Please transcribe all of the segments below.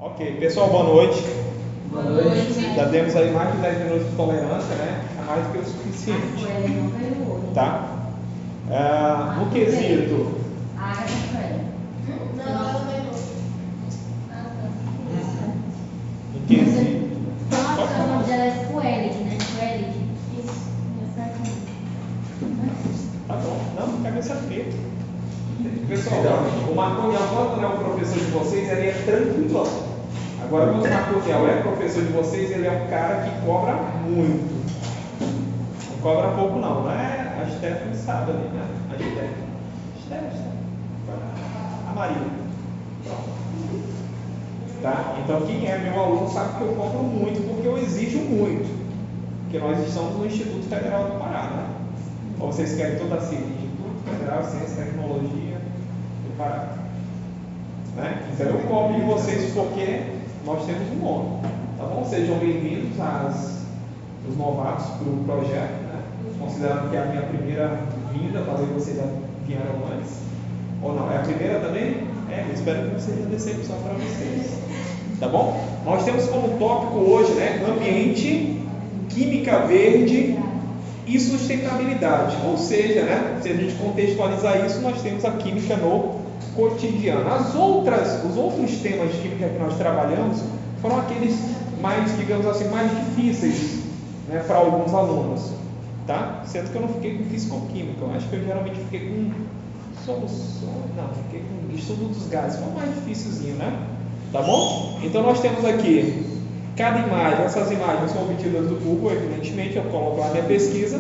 Ok, pessoal, boa noite. Boa noite. Já temos aí mais de 10 minutos de tolerância, né? É mais do que o suficiente. Tá? No quesito. No quesito. Nossa, o nome dela é Suelid, né? Suelid. Isso. Tá bom, não quero ver saber. Pessoal, o Marconiel, quando não é o professor de vocês, ele é tranquilo. Agora, quando o Marconiel é professor de vocês, ele é um cara que cobra muito. Não cobra pouco, não. Não é a Stephanie sabe ali, né? A Stephanie. A Maria. Tá? Então, quem é meu aluno sabe que eu cobro muito, porque eu exijo muito. Porque nós estamos no Instituto Federal do Pará, né? Ou vocês querem toda a ciência? Instituto Federal de Ciência e Tecnologia do Pará. Né? Então, eu cobro de vocês porque nós temos um nome. Tá bom? Sejam bem-vindos os novatos para o projeto, né? Considerando que é a minha primeira vinda, talvez vocês já vieram antes. Ou não? É a primeira também? Eu espero que não seja decepção para vocês. Tá bom? Nós temos como tópico hoje, né? Ambiente, química verde e sustentabilidade. Ou seja, né? Se a gente contextualizar isso, nós temos a química no cotidiano. Os outros temas de química que nós trabalhamos foram aqueles mais, digamos assim, mais difíceis, né, para alguns alunos, tá? Sendo que eu não fiquei com fisicoquímica, eu acho que eu geralmente fiquei com soluções, não, fiquei com estudo dos gases, foi mais dificilzinho, né? Tá bom? Então nós temos aqui cada imagem, essas imagens são obtidas do Google, evidentemente, eu coloco lá minha pesquisa,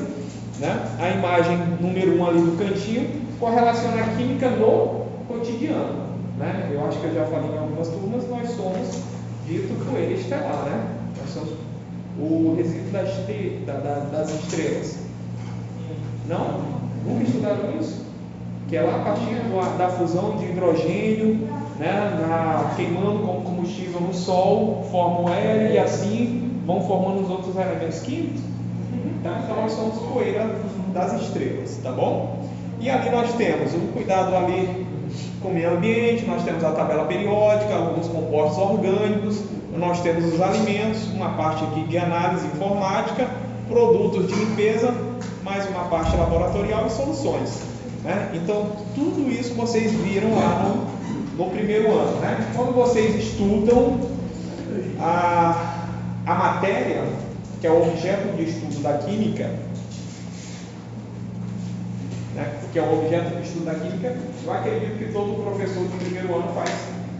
né? A imagem número 1 ali do cantinho correlaciona a química no cotidiano, né? Eu acho que eu já falei em algumas turmas, nós somos dito poeira estelar, né? Nós somos o resíduo das estrelas. Não? Nunca estudaram isso? Que é lá a partir da fusão de hidrogênio, né? Queimando como combustível no Sol, formam hélio e assim vão formando os outros elementos químicos. Tá? Então nós somos poeira das estrelas, tá bom? E ali nós temos o cuidado ali com o meio ambiente, nós temos a tabela periódica, alguns compostos orgânicos, nós temos os alimentos, uma parte aqui de análise informática, produtos de limpeza, mais uma parte laboratorial e soluções, né? Então, tudo isso vocês viram lá no primeiro ano, né? Quando vocês estudam a matéria, que é o objeto de estudo da química, né, que é o objeto de estudo da química, eu acredito que todo professor do primeiro ano faz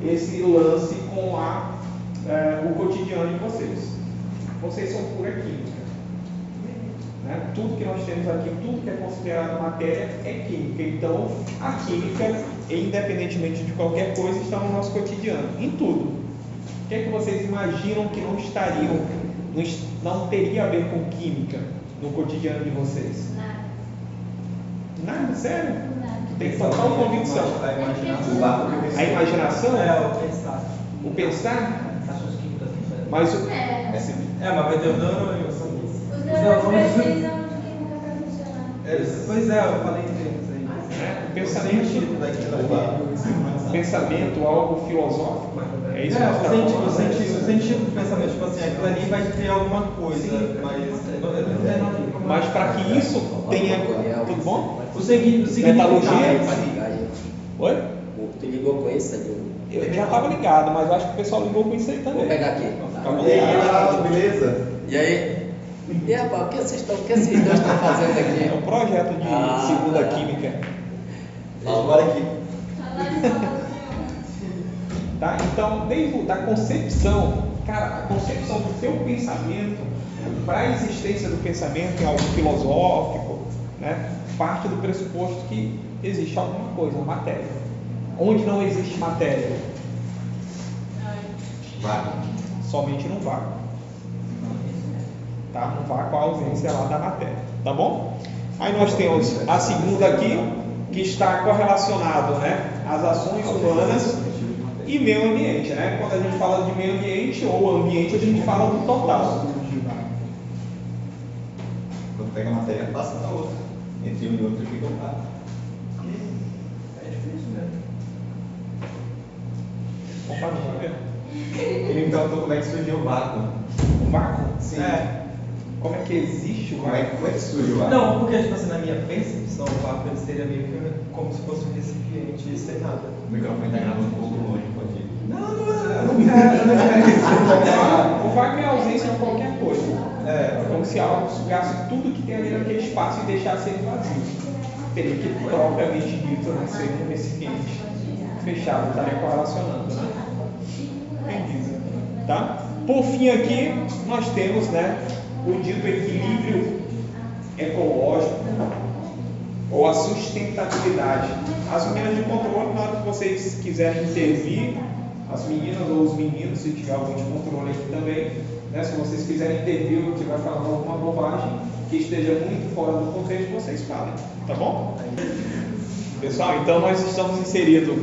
esse lance com o cotidiano de vocês. Vocês são pura química. Né? Tudo que nós temos aqui, tudo que é considerado matéria é química. Então, a química, independentemente de qualquer coisa, está no nosso cotidiano, em tudo. O que é que vocês imaginam que não estariam, não teria a ver com química no cotidiano de vocês? Nada, sério? Nada. Tem total convicção. A imaginação? O pensar. O pensar? Ações químicas diferentes. Mas Mas vai ter o neurônio. Os neurônios precisam de química para funcionar. Pois é, eu falei em termos aí. O pensamento, algo filosófico, é isso que nós estamos falando. O sentido do pensamento, tipo assim, aquilo ali vai ter alguma coisa, Mas para que isso tenha. Tudo bom? O significado. Metalurgia? Oi? Tu ligou com isso, Sérgio? Eu já estava ligado, mas eu acho que o pessoal ligou com isso aí também. Vou pegar aqui. Beleza? E aí? E rapaz, o que esses dois estão fazendo aqui? É um projeto de segunda química. Agora aqui. Tá? Então, desde a concepção, cara, a concepção do teu pensamento, para a existência do pensamento em algo filosófico, né, parte do pressuposto que existe alguma coisa, matéria. Onde não existe matéria? Vácuo. Somente no vácuo. Tá? No vácuo, a ausência lá da matéria. Tá bom? Aí nós temos a segunda aqui, que está correlacionado, né, às ações humanas e meio ambiente, né? Quando a gente fala de meio ambiente ou ambiente, a gente fala do total. Quando pega a matéria, passa para outra. Entre um e outro fica um par. Compartilha. Ele me perguntou como é que surgiu o vácuo. O vácuo? Sim. Como é que existe o Como é vácuo? que surge o vácuo? Não, porque tipo assim, na minha percepção, o vácuo ele seria meio que como se fosse um recipiente sem nada. O microfone está gravando um pouco longe, pode ir. Não quero isso. O vácuo é a ausência de qualquer coisa. É como se algo sugasse tudo que tem ali naquele espaço e deixasse ele vazio. Teria que, propriamente dito, né, ser um recipiente fechado, estaria correlacionando, né? Entendido. Tá? Por fim aqui, nós temos, né, o dito equilíbrio ecológico ou a sustentabilidade. As meninas de controle, na hora que vocês quiserem intervir, as meninas ou os meninos, se tiver algum de controle aqui também, né, se vocês quiserem intervir ou estiver falando alguma bobagem que esteja muito fora do contexto, vocês falem, tá bom? Pessoal, então nós estamos inseridos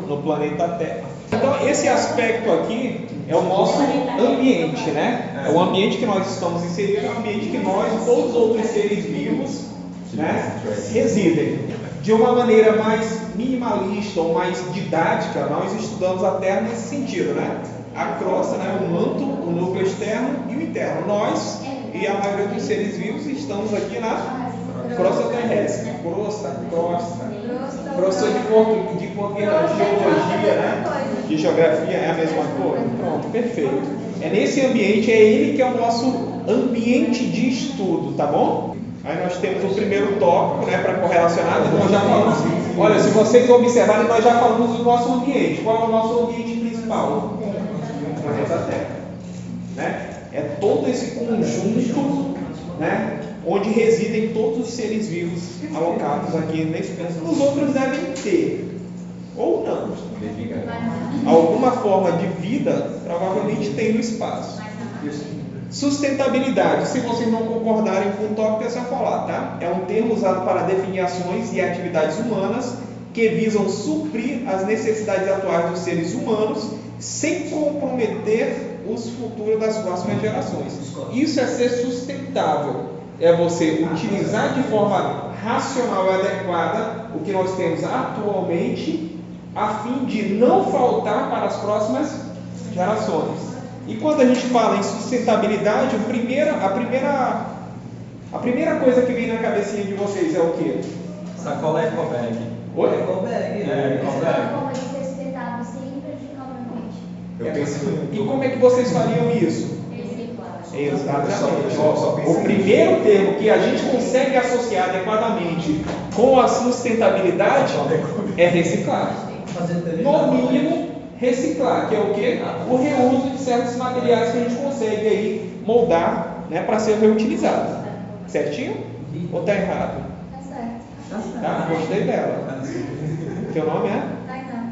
no planeta Terra. Então esse aspecto aqui é o nosso ambiente, né? É o ambiente que nós estamos inseridos, é o ambiente que nós e todos os outros seres vivos, né, residem. De uma maneira mais minimalista ou mais didática, nós estudamos a Terra nesse sentido, né? A crosta, né, o manto, o núcleo externo e o interno. Nós e a maioria dos seres vivos estamos aqui na crosta terrestre. Professor de português, de geologia, né? De geografia é a mesma coisa? Pronto, perfeito. É nesse ambiente, é ele que é o nosso ambiente de estudo, tá bom? Aí nós temos o primeiro tópico, né, para correlacionar, nós já falamos. Olha, se vocês observarem, nós já falamos do nosso ambiente. Qual é o nosso ambiente principal? O planeta Terra. Né? É todo esse conjunto, né, onde residem todos os seres vivos alocados aqui nesse plano. Os outros devem ter, ou não. Alguma forma de vida provavelmente tem no espaço. Sustentabilidade, se vocês não concordarem com o tópico, é só falar, tá? É um termo usado para definir ações e atividades humanas que visam suprir as necessidades atuais dos seres humanos sem comprometer os futuros das próximas gerações. Isso é ser sustentável. É você utilizar de forma racional e adequada o que nós temos atualmente, a fim de não faltar para as próximas gerações. E quando a gente fala em sustentabilidade, a primeira coisa que vem na cabecinha de vocês é o quê? Sacola ecobag. Oi? Ecobag. Como de ser sustentável sem prejudicar o ambiente. Eu penso E como é que vocês fariam isso? Exatamente. O primeiro termo que a gente consegue associar adequadamente com a sustentabilidade é reciclar. No mínimo, reciclar, que é o quê? O reuso de certos materiais que a gente consegue aí moldar, né, para ser reutilizado. Certinho? Ou está errado? Tá certo. Tá? Gostei dela. Teu nome é? Tainá.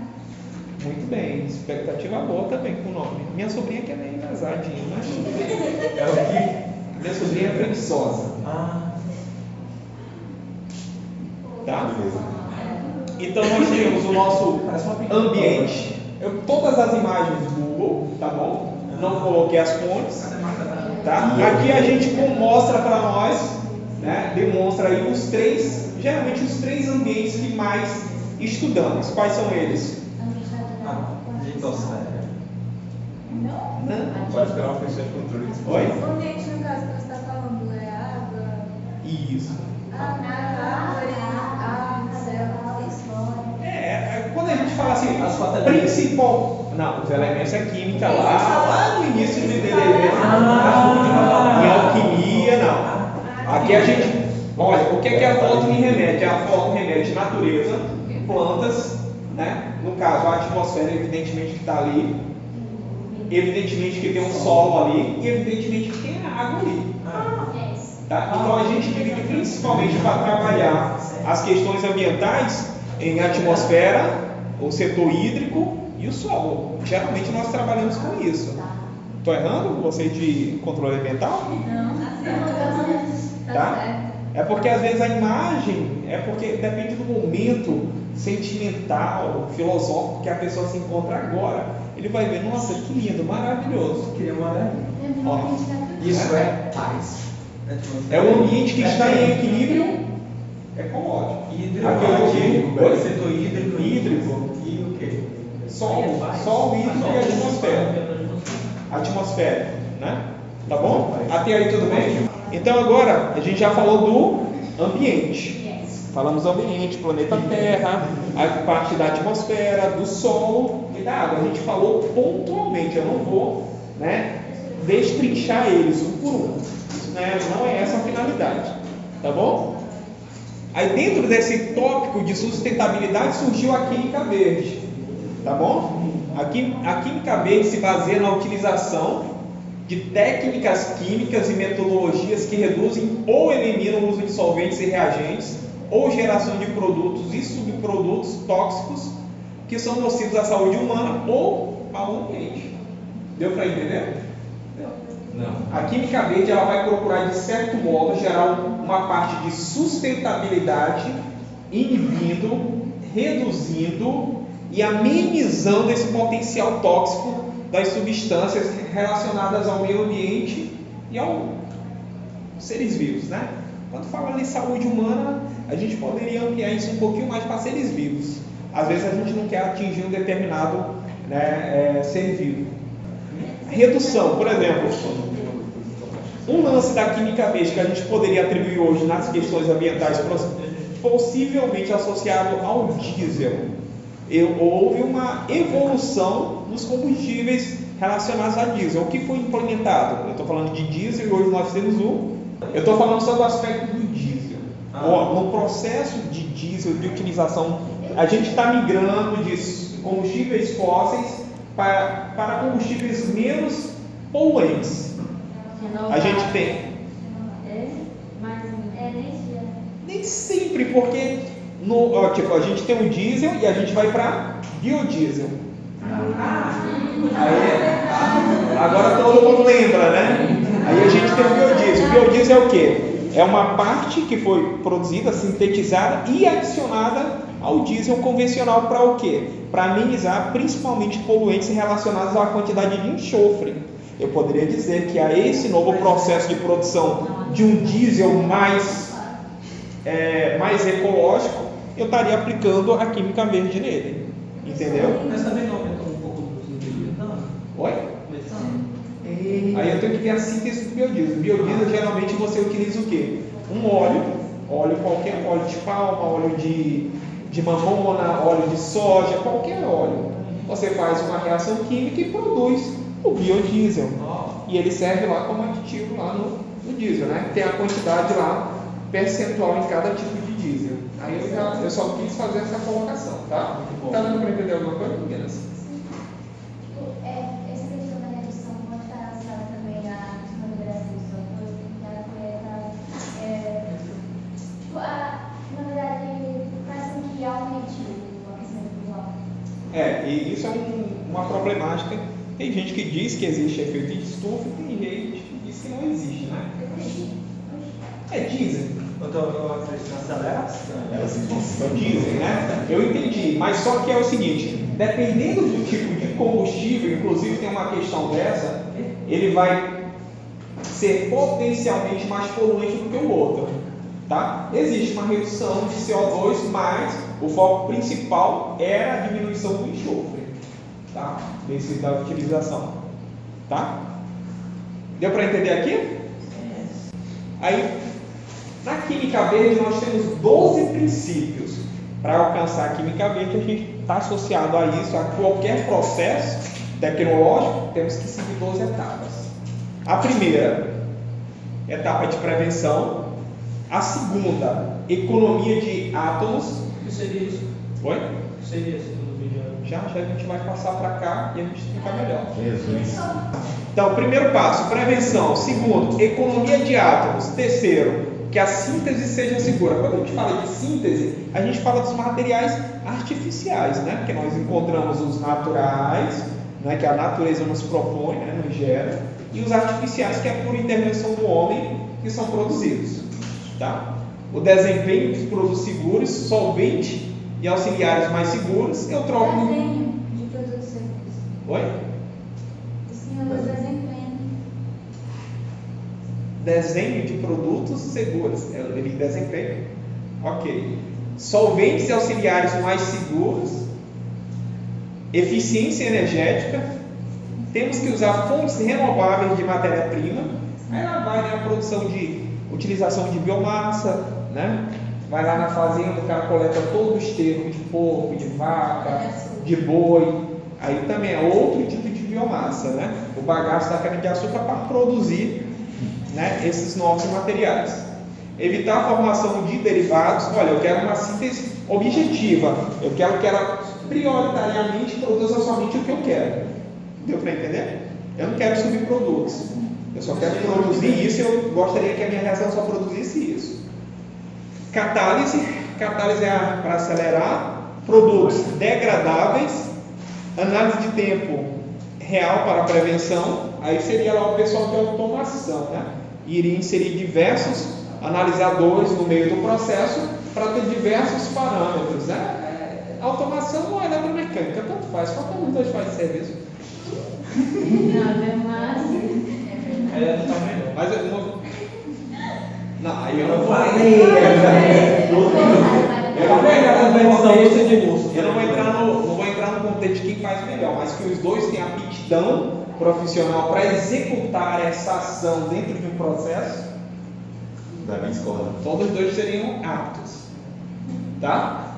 Muito bem, expectativa boa também com o nome. Minha sobrinha que é meio engraçadinha, mas É o que? minha sobrinha é preguiçosa. Tá? Então nós temos o nosso ambiente. Todas as imagens do Google, tá bom? Não coloquei as fontes. Tá? Aqui a gente mostra para nós, né, demonstra aí os três, geralmente os três ambientes que mais estudamos. Quais são eles? Litosfera. Não. Pode esperar uma pessoa de controle. Oi? O ambiente, no caso, que você está falando, é água, Isso. árvore, céu. Quando a gente fala assim, As quatro principal. Não, os elementos é química lá no início de elementos. Em alquimia, não. Aqui a gente. Olha, o que é que a foto me remete? A foto me remete à natureza, plantas, né? No caso, a atmosfera, evidentemente, que está ali. Evidentemente que tem um solo ali. E evidentemente que tem a água ali. Tá? Então a gente divide principalmente para trabalhar as questões ambientais em atmosfera, o setor hídrico e o solo. Geralmente nós trabalhamos com isso. Estou errando? Você de controle ambiental? Não, Tá? É porque às vezes a imagem, é porque depende do momento sentimental, filosófico que a pessoa se encontra agora. Ele vai ver, nossa, que lindo, maravilhoso. Queria uma aranha. Ó, Isso é paz. é um ambiente que está em equilíbrio ecológico. Hídrico, setor hídrico. Hídrico. E o quê? Sol hídrico e atmosfera. atmosférico, né? Tá bom? Até aí tudo bem? Então agora a gente já falou do ambiente. Falamos do ambiente, planeta Terra, a parte da atmosfera, do solo e da água. A gente falou pontualmente, eu não vou, né, destrinchar eles um por um. Isso, né, não é essa a finalidade, tá bom? Aí dentro desse tópico de sustentabilidade surgiu a química verde, tá bom? A química verde se baseia na utilização de técnicas químicas e metodologias que reduzem ou eliminam o uso de solventes e reagentes, ou geração de produtos e subprodutos tóxicos que são nocivos à saúde humana ou ao ambiente. Deu para entender? Não. A química verde ela vai procurar, de certo modo, gerar uma parte de sustentabilidade, inibindo, reduzindo e amenizando esse potencial tóxico das substâncias relacionadas ao meio ambiente e aos seres vivos, né? Quando fala em saúde humana, a gente poderia ampliar isso um pouquinho mais para seres vivos. Às vezes a gente não quer atingir um determinado, né, ser vivo. Redução, por exemplo, um lance da química verde que a gente poderia atribuir hoje nas questões ambientais, possivelmente associado ao diesel. Houve uma evolução nos combustíveis relacionados a diesel. O que foi implementado? Eu estou falando de diesel e hoje nós temos eu estou falando só do aspecto do diesel. No processo de diesel, de utilização, a gente está migrando de combustíveis fósseis para combustíveis menos poluentes. A gente tem. Nem sempre, porque a gente tem o diesel e a gente vai para biodiesel. Agora todo mundo lembra, né? Aí a gente tem o biodiesel. O biodiesel é o quê? É uma parte que foi produzida, sintetizada e adicionada ao diesel convencional para o quê? Para amenizar principalmente poluentes relacionados à quantidade de enxofre. Eu poderia dizer que a esse novo processo de produção de um diesel mais ecológico, eu estaria aplicando a química verde nele. Entendeu? Mas também não aumentou um pouco do uso de etanol? Oi? Aí eu tenho que ter a síntese do biodiesel. Biodiesel geralmente você utiliza o quê? Um óleo qualquer, óleo de palma, óleo de mamona, óleo de soja, qualquer óleo. Você faz uma reação química e produz o biodiesel. E ele serve lá como aditivo lá no diesel, né? Tem a quantidade lá percentual em cada tipo de diesel. Aí eu só quis fazer essa colocação, tá? Tá dando para entender alguma coisa, meninas? Essa questão da redução pode estar relacionada também à moderação dos autores, na verdade, faz com que aumente o aquecimento global. E isso é uma problemática. Tem gente que diz que existe efeito de estufa, tem gente que diz que não existe, né? Dizem. Eu acredito na aceleração. Dizem, né? Eu entendi, mas só que é o seguinte, dependendo do tipo de combustível, inclusive tem uma questão dessa, ele vai ser potencialmente mais poluente do que o outro, tá? Existe uma redução de CO2, mas o foco principal é a diminuição do enxofre, tá? Da utilização, tá? Deu para entender aqui? Aí, na química verde nós temos 12 princípios. Para alcançar a química verde, a gente está associado a isso, a qualquer processo tecnológico, temos que seguir 12 etapas. A primeira, etapa de prevenção. A segunda, economia de átomos. O que seria isso? Oi? O que seria isso do vídeo? Já a gente vai passar para cá e a gente explicar melhor. Jesus. Então, primeiro passo, prevenção. Segundo, economia de átomos. Terceiro, que a síntese seja segura. Quando a gente fala de síntese, a gente fala dos materiais artificiais, né? Porque nós encontramos os naturais, né? Que a natureza nos propõe, né? Nos gera, e os artificiais, que é por intervenção do homem, que são produzidos, tá? O desempenho dos produtos seguros, solvente e auxiliares mais seguros, eu troco. Desenho de produtos seguros. Oi? O senhor desempenho. Desenho de produtos seguros. Ele desempenho. Ok. Solventes e auxiliares mais seguros. Eficiência energética. Temos que usar fontes renováveis de matéria-prima. Aí lá vai, né, a produção de utilização de biomassa, né? Vai lá na fazenda, o cara coleta todo o esterco de porco, de vaca, de boi. Aí também é outro tipo de biomassa, né? O bagaço da cana-de-açúcar para produzir, né, esses novos materiais. Evitar a formação de derivados. Olha, eu quero uma síntese objetiva. Eu quero que ela prioritariamente produza somente o que eu quero. Deu para entender? Eu não quero subprodutos. Eu só quero produzir isso e eu gostaria que a minha reação só produzisse isso. Catálise. Catálise é para acelerar produtos degradáveis. Análise de tempo real para prevenção. Aí seria lá o pessoal de automação, né? Iria inserir diversos analisadores no meio do processo para ter diversos parâmetros, né? Automação ou eletromecânica, tanto faz. Qualquer um dos dois faz serviço. Não, é mais. Tá melhor. Mas eu não, aí eu não Eu vou. falei, Eu não vou entrar no contexto de quem faz melhor, mas que os dois têm aptidão profissional para executar essa ação dentro de um processo. Da minha escola. Todos os dois seriam aptos, tá?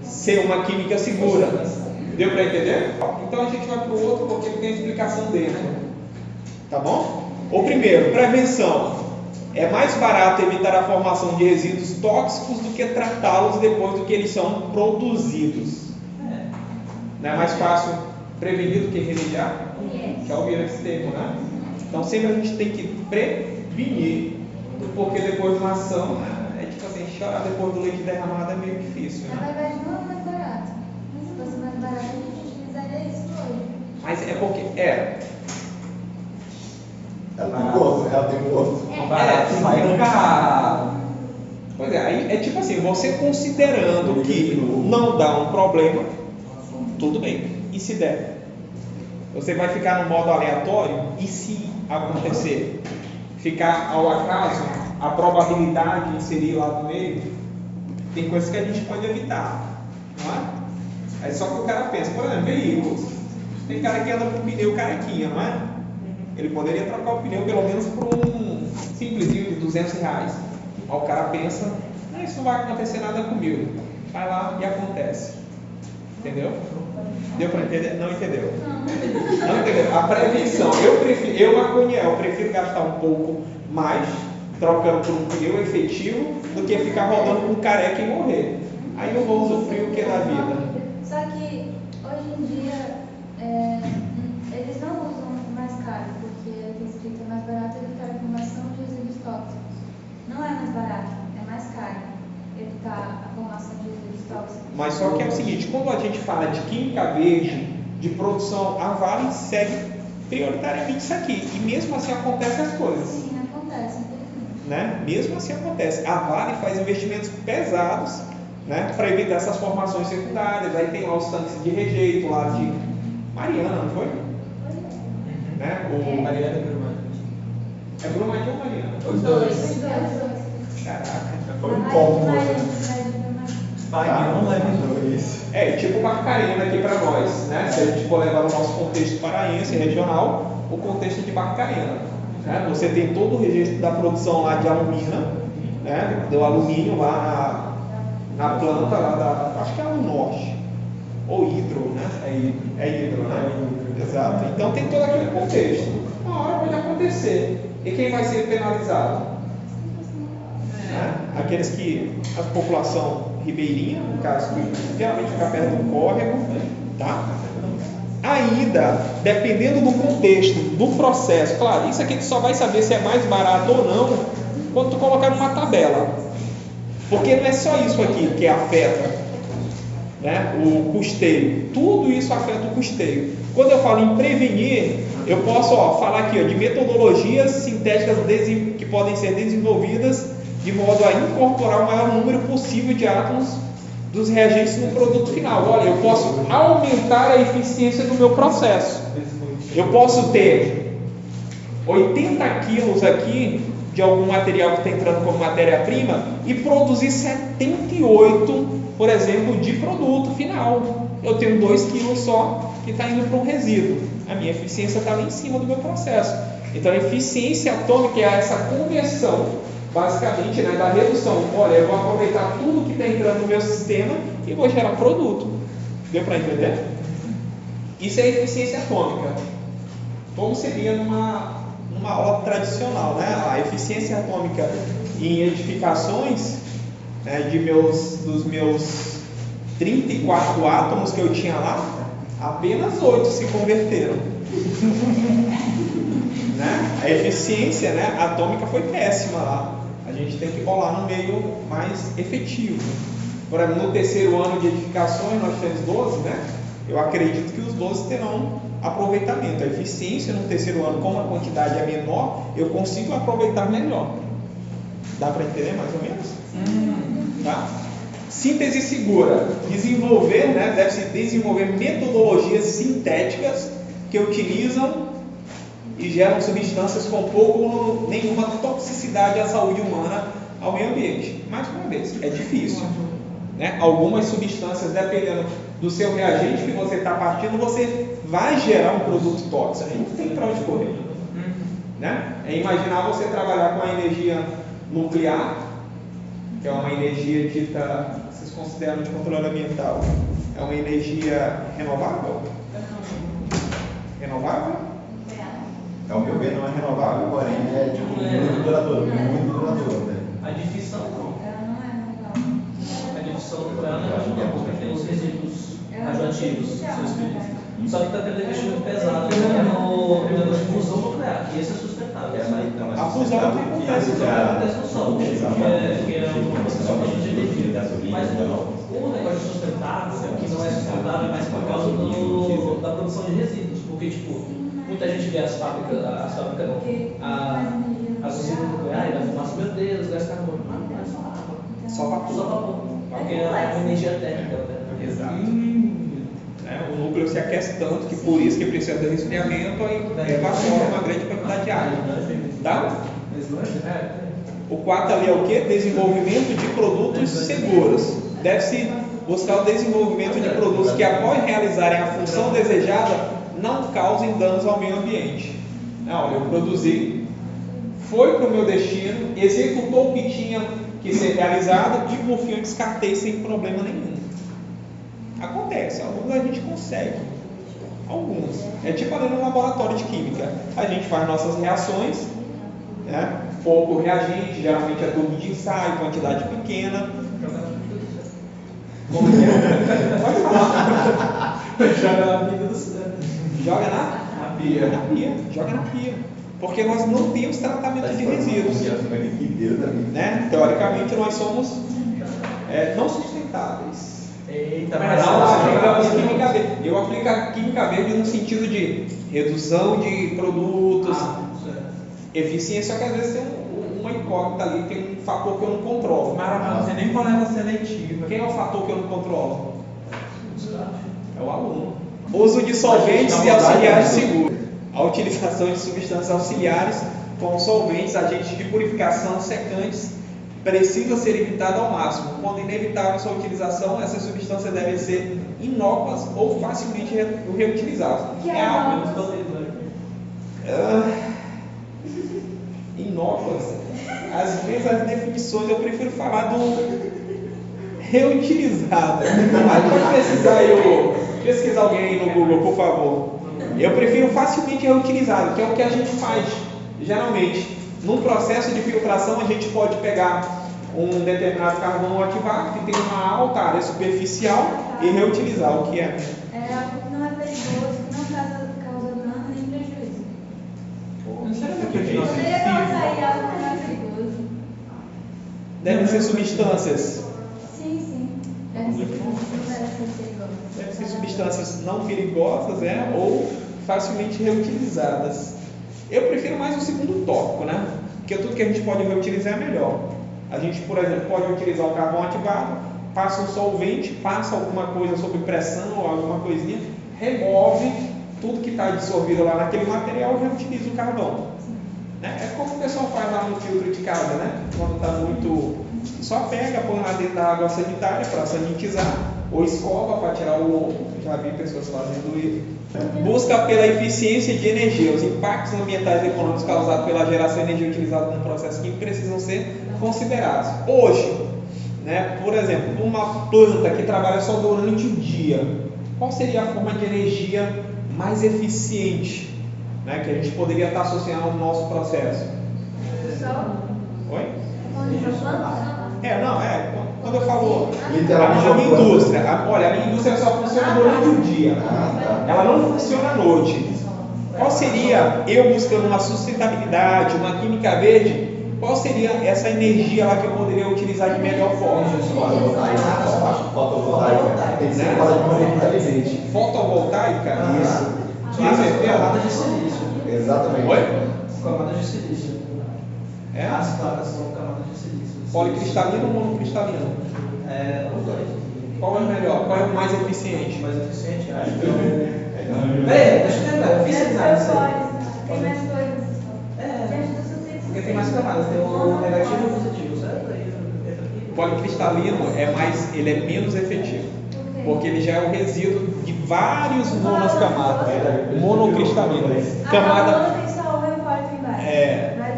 Ser uma química segura. Deu para entender? Então a gente vai para o outro porque tem explicação dentro. Tá bom? O primeiro, prevenção. É mais barato evitar a formação de resíduos tóxicos do que tratá-los depois do que eles são produzidos. Não é mais fácil prevenir do que remediar? Já ouviram esse termo, né? Então sempre a gente tem que prevenir, porque depois de uma ação, é tipo assim, chorar depois do leite derramado é meio difícil, Na né? verdade, não é mais barato. Mas se fosse mais barato, a gente utilizaria isso hoje. Mas é porque Ela tem gosto, ela tem gosto. Barato sai caro. Pois é, aí é tipo assim, você considerando que não dá um problema, tudo bem. E se der? Você vai ficar no modo aleatório? E se acontecer? Ficar ao acaso? A probabilidade de inserir lá no meio? Tem coisas que a gente pode evitar, não é? Aí só que o cara pensa, por exemplo, veículos. Tem cara que anda com pneu carequinha, não é? Ele poderia trocar o pneu pelo menos por um simplesinho de R$200. Aí o cara pensa, não, isso não vai acontecer nada comigo. Vai lá e acontece. Entendeu? Deu para entender? Não entendeu? Não entendeu? A prevenção. Eu prefiro gastar um pouco mais trocando por um pneu efetivo do que ficar rodando com careca e morrer. Aí eu vou usufruir o que da vida. Só que hoje em dia eles não usam mais caro, porque aqui escrito é mais barato evitar a formação de resíduos tóxicos. Não é mais barato, é mais caro evitar a formação de resíduos tóxicos. Mas só que é o seguinte, quando a gente fala de química verde, de produção, a Vale segue prioritariamente isso aqui. E mesmo assim acontecem as coisas. Sim, acontece, infelizmente. Né? Mesmo assim acontece. A Vale faz investimentos pesados, né, para evitar essas formações secundárias. Aí tem lá os tanques de rejeito lá de Mariana, não foi? Né? Mariana e Brumadinho. É Brumadinho ou Mariana? Os dois. Os dois. Caraca. Foi um pouco, Pague, não leve isso. É, tipo Barcarena aqui para nós, né? Se a gente for levar no nosso contexto paraense regional, o contexto de Barcarena, né? Você tem todo o registro da produção lá de alumina, né? Do alumínio lá na planta lá da, acho que é no norte, ou hidro, né? É hidro, né? Exato. Então tem todo aquele contexto. Uma hora pode acontecer. E quem vai ser penalizado? Né? Aqueles que a população ribeirinha, no caso que geralmente fica perto do córrego, tá? Ainda, dependendo do contexto, do processo, claro, isso aqui tu só vai saber se é mais barato ou não quando tu colocar numa tabela, porque não é só isso aqui que afeta, né, o custeio, tudo isso afeta o custeio. Quando eu falo em prevenir, eu posso falar aqui de metodologias sintéticas que podem ser desenvolvidas de modo a incorporar o maior número possível de átomos dos reagentes no produto final. Olha, eu posso aumentar a eficiência do meu processo. Eu posso ter 80 quilos aqui de algum material que está entrando como matéria-prima e produzir 78, por exemplo, de produto final. Eu tenho 2 quilos só que está indo para um resíduo. A minha eficiência está lá em cima do meu processo. Então, a eficiência atômica é essa conversão, basicamente, né, da redução. Olha, eu vou aproveitar tudo que está entrando no meu sistema e vou gerar produto. Deu para entender? Isso é eficiência atômica. Como seria numa aula tradicional, né? A eficiência atômica em edificações, né, dos meus 34 átomos que eu tinha lá, apenas 8 se converteram. Né? A eficiência, né, atômica foi péssima lá. A gente tem que bolar no meio mais efetivo. Por exemplo, no terceiro ano de edificações, nós temos 12, né? Eu acredito que os 12 terão aproveitamento. A eficiência no terceiro ano, como a quantidade é menor, eu consigo aproveitar melhor. Dá para entender mais ou menos? Tá? Síntese segura. Desenvolver, né? Deve-se desenvolver metodologias sintéticas que utilizam e geram substâncias com pouco ou nenhuma toxicidade à saúde humana, ao meio ambiente. Mais uma vez, é difícil. Né? Algumas substâncias, dependendo do seu reagente que você está partindo, você vai gerar um produto tóxico. A gente não tem para onde correr. Né? É imaginar você trabalhar com a energia nuclear, que é uma energia dita, vocês consideram de controle ambiental, é uma energia renovável? Renovável? Ao meu ver, não é renovável, porém é tipo, muito duradouro. Muito duradouro, né? A difusão não. Ela não é legal. A difusão nuclear não é porque tem os resíduos radioativos. Só que está tendo investimento pesado na fusão nuclear, e esse é sustentável. A fusão não acontece. Acontece no solo, que é uma questão que a gente define. Mas o negócio sustentável, que não é sustentável, é mais por causa da produção de resíduos. Porque, tipo, muita gente vê as fábricas não, as usinas nucleares, a fumaça, meu Deus, gás carbônico. Não, é só água. Só vapor. Só vapor. Porque é uma energia térmica. Exato. Né? O núcleo se aquece tanto que por isso que precisa de resfriamento e evapora uma grande quantidade de água. Tá? O 4 ali é o que? Desenvolvimento de produtos seguros. Deve-se buscar o desenvolvimento de produtos que, após realizarem a função desejada, não causem danos ao meio ambiente. Olha, eu produzi, foi para o meu destino, executou o que tinha que ser realizado e por fim eu descartei sem problema nenhum. Acontece, alguns a gente consegue. Alguns. É tipo ali no laboratório de química. A gente faz nossas reações, né? Pouco reagente, geralmente é tubo de ensaio, quantidade pequena. Como que é? Pode falar. Joga na vida do céu. Joga na pia. Joga na pia. Porque nós não temos tratamento de resíduos. Né? Teoricamente nós somos não sustentáveis. Eita, Mas não aplicamos química verde. Eu aplico a química verde no sentido de redução de produtos, eficiência, só que às vezes tem uma incógnita ali, tem um fator que eu não controlo. Mas não sei nem qual é a seletiva. Quem é o fator que eu não controlo? É o aluno. Uso de solventes e auxiliares seguros. A utilização de substâncias auxiliares como solventes, agentes de purificação, secantes, precisa ser evitada ao máximo. Quando inevitável sua utilização, essas substâncias devem ser inócuas ou facilmente reutilizáveis. Inócuas. Às vezes as definições eu prefiro falar do reutilizada. Aí pode pesquisar alguém aí no Google, por favor. Eu prefiro facilmente reutilizado, que é o que a gente faz geralmente. Num processo de filtração, a gente pode pegar um determinado carvão ativado que tem uma alta área superficial e reutilizar. O que é? É algo que não é perigoso, que não causa dano nem prejuízo. Poderia causar aí algo que não é perigoso. Devem ser substâncias. Sim. Deve ser perigoso. Devem ser substâncias não perigosas, ou facilmente reutilizadas. Eu prefiro mais o segundo tópico, né? Porque tudo que a gente pode reutilizar é melhor. A gente, por exemplo, pode utilizar o carvão ativado, passa um solvente, passa alguma coisa sob pressão ou alguma coisinha, remove tudo que está dissolvido lá naquele material e reutiliza o carvão. Né? É como o pessoal faz lá no filtro de casa, né? Quando está muito... Só pega, põe lá dentro da água sanitária para sanitizar, ou escova para tirar o lombo, já vi pessoas fazendo isso. Busca pela eficiência de energia. Os impactos ambientais e econômicos causados pela geração de energia utilizada no processo químico precisam ser considerados. Hoje, né, por exemplo, uma planta que trabalha só durante o dia, qual seria a forma de energia mais eficiente, né, que a gente poderia estar associando ao nosso processo? Oi? Quando eu falo Literalmente a minha uma planta. indústria, olha, a minha indústria só funciona durante o dia, ela não funciona à noite. Qual seria, eu buscando uma sustentabilidade, uma química verde, qual seria essa energia lá que eu poderia utilizar de melhor forma? Fotovoltaica. Tem que ser fala de maneira inteligente. Fotovoltaica? Isso. Camadas de silício. Exatamente. Oi? Camadas de silício. É? As placas são camadas de silício. Policristalino ou monocristalino? Os dois. Qual é o melhor? Qual é o mais eficiente? Mais eficiente, acho que Peraí, deixa eu tentar. Eu fiz esse design. Tem mais coisas. Porque tem mais camadas, tem o negativo e o positivo, certo? Aí entra aqui. O policristalino ele é menos efetivo, porque ele já é o resíduo de vários monocamadas. Monocristalino. Camada. Tem só uma e quarto embaixo.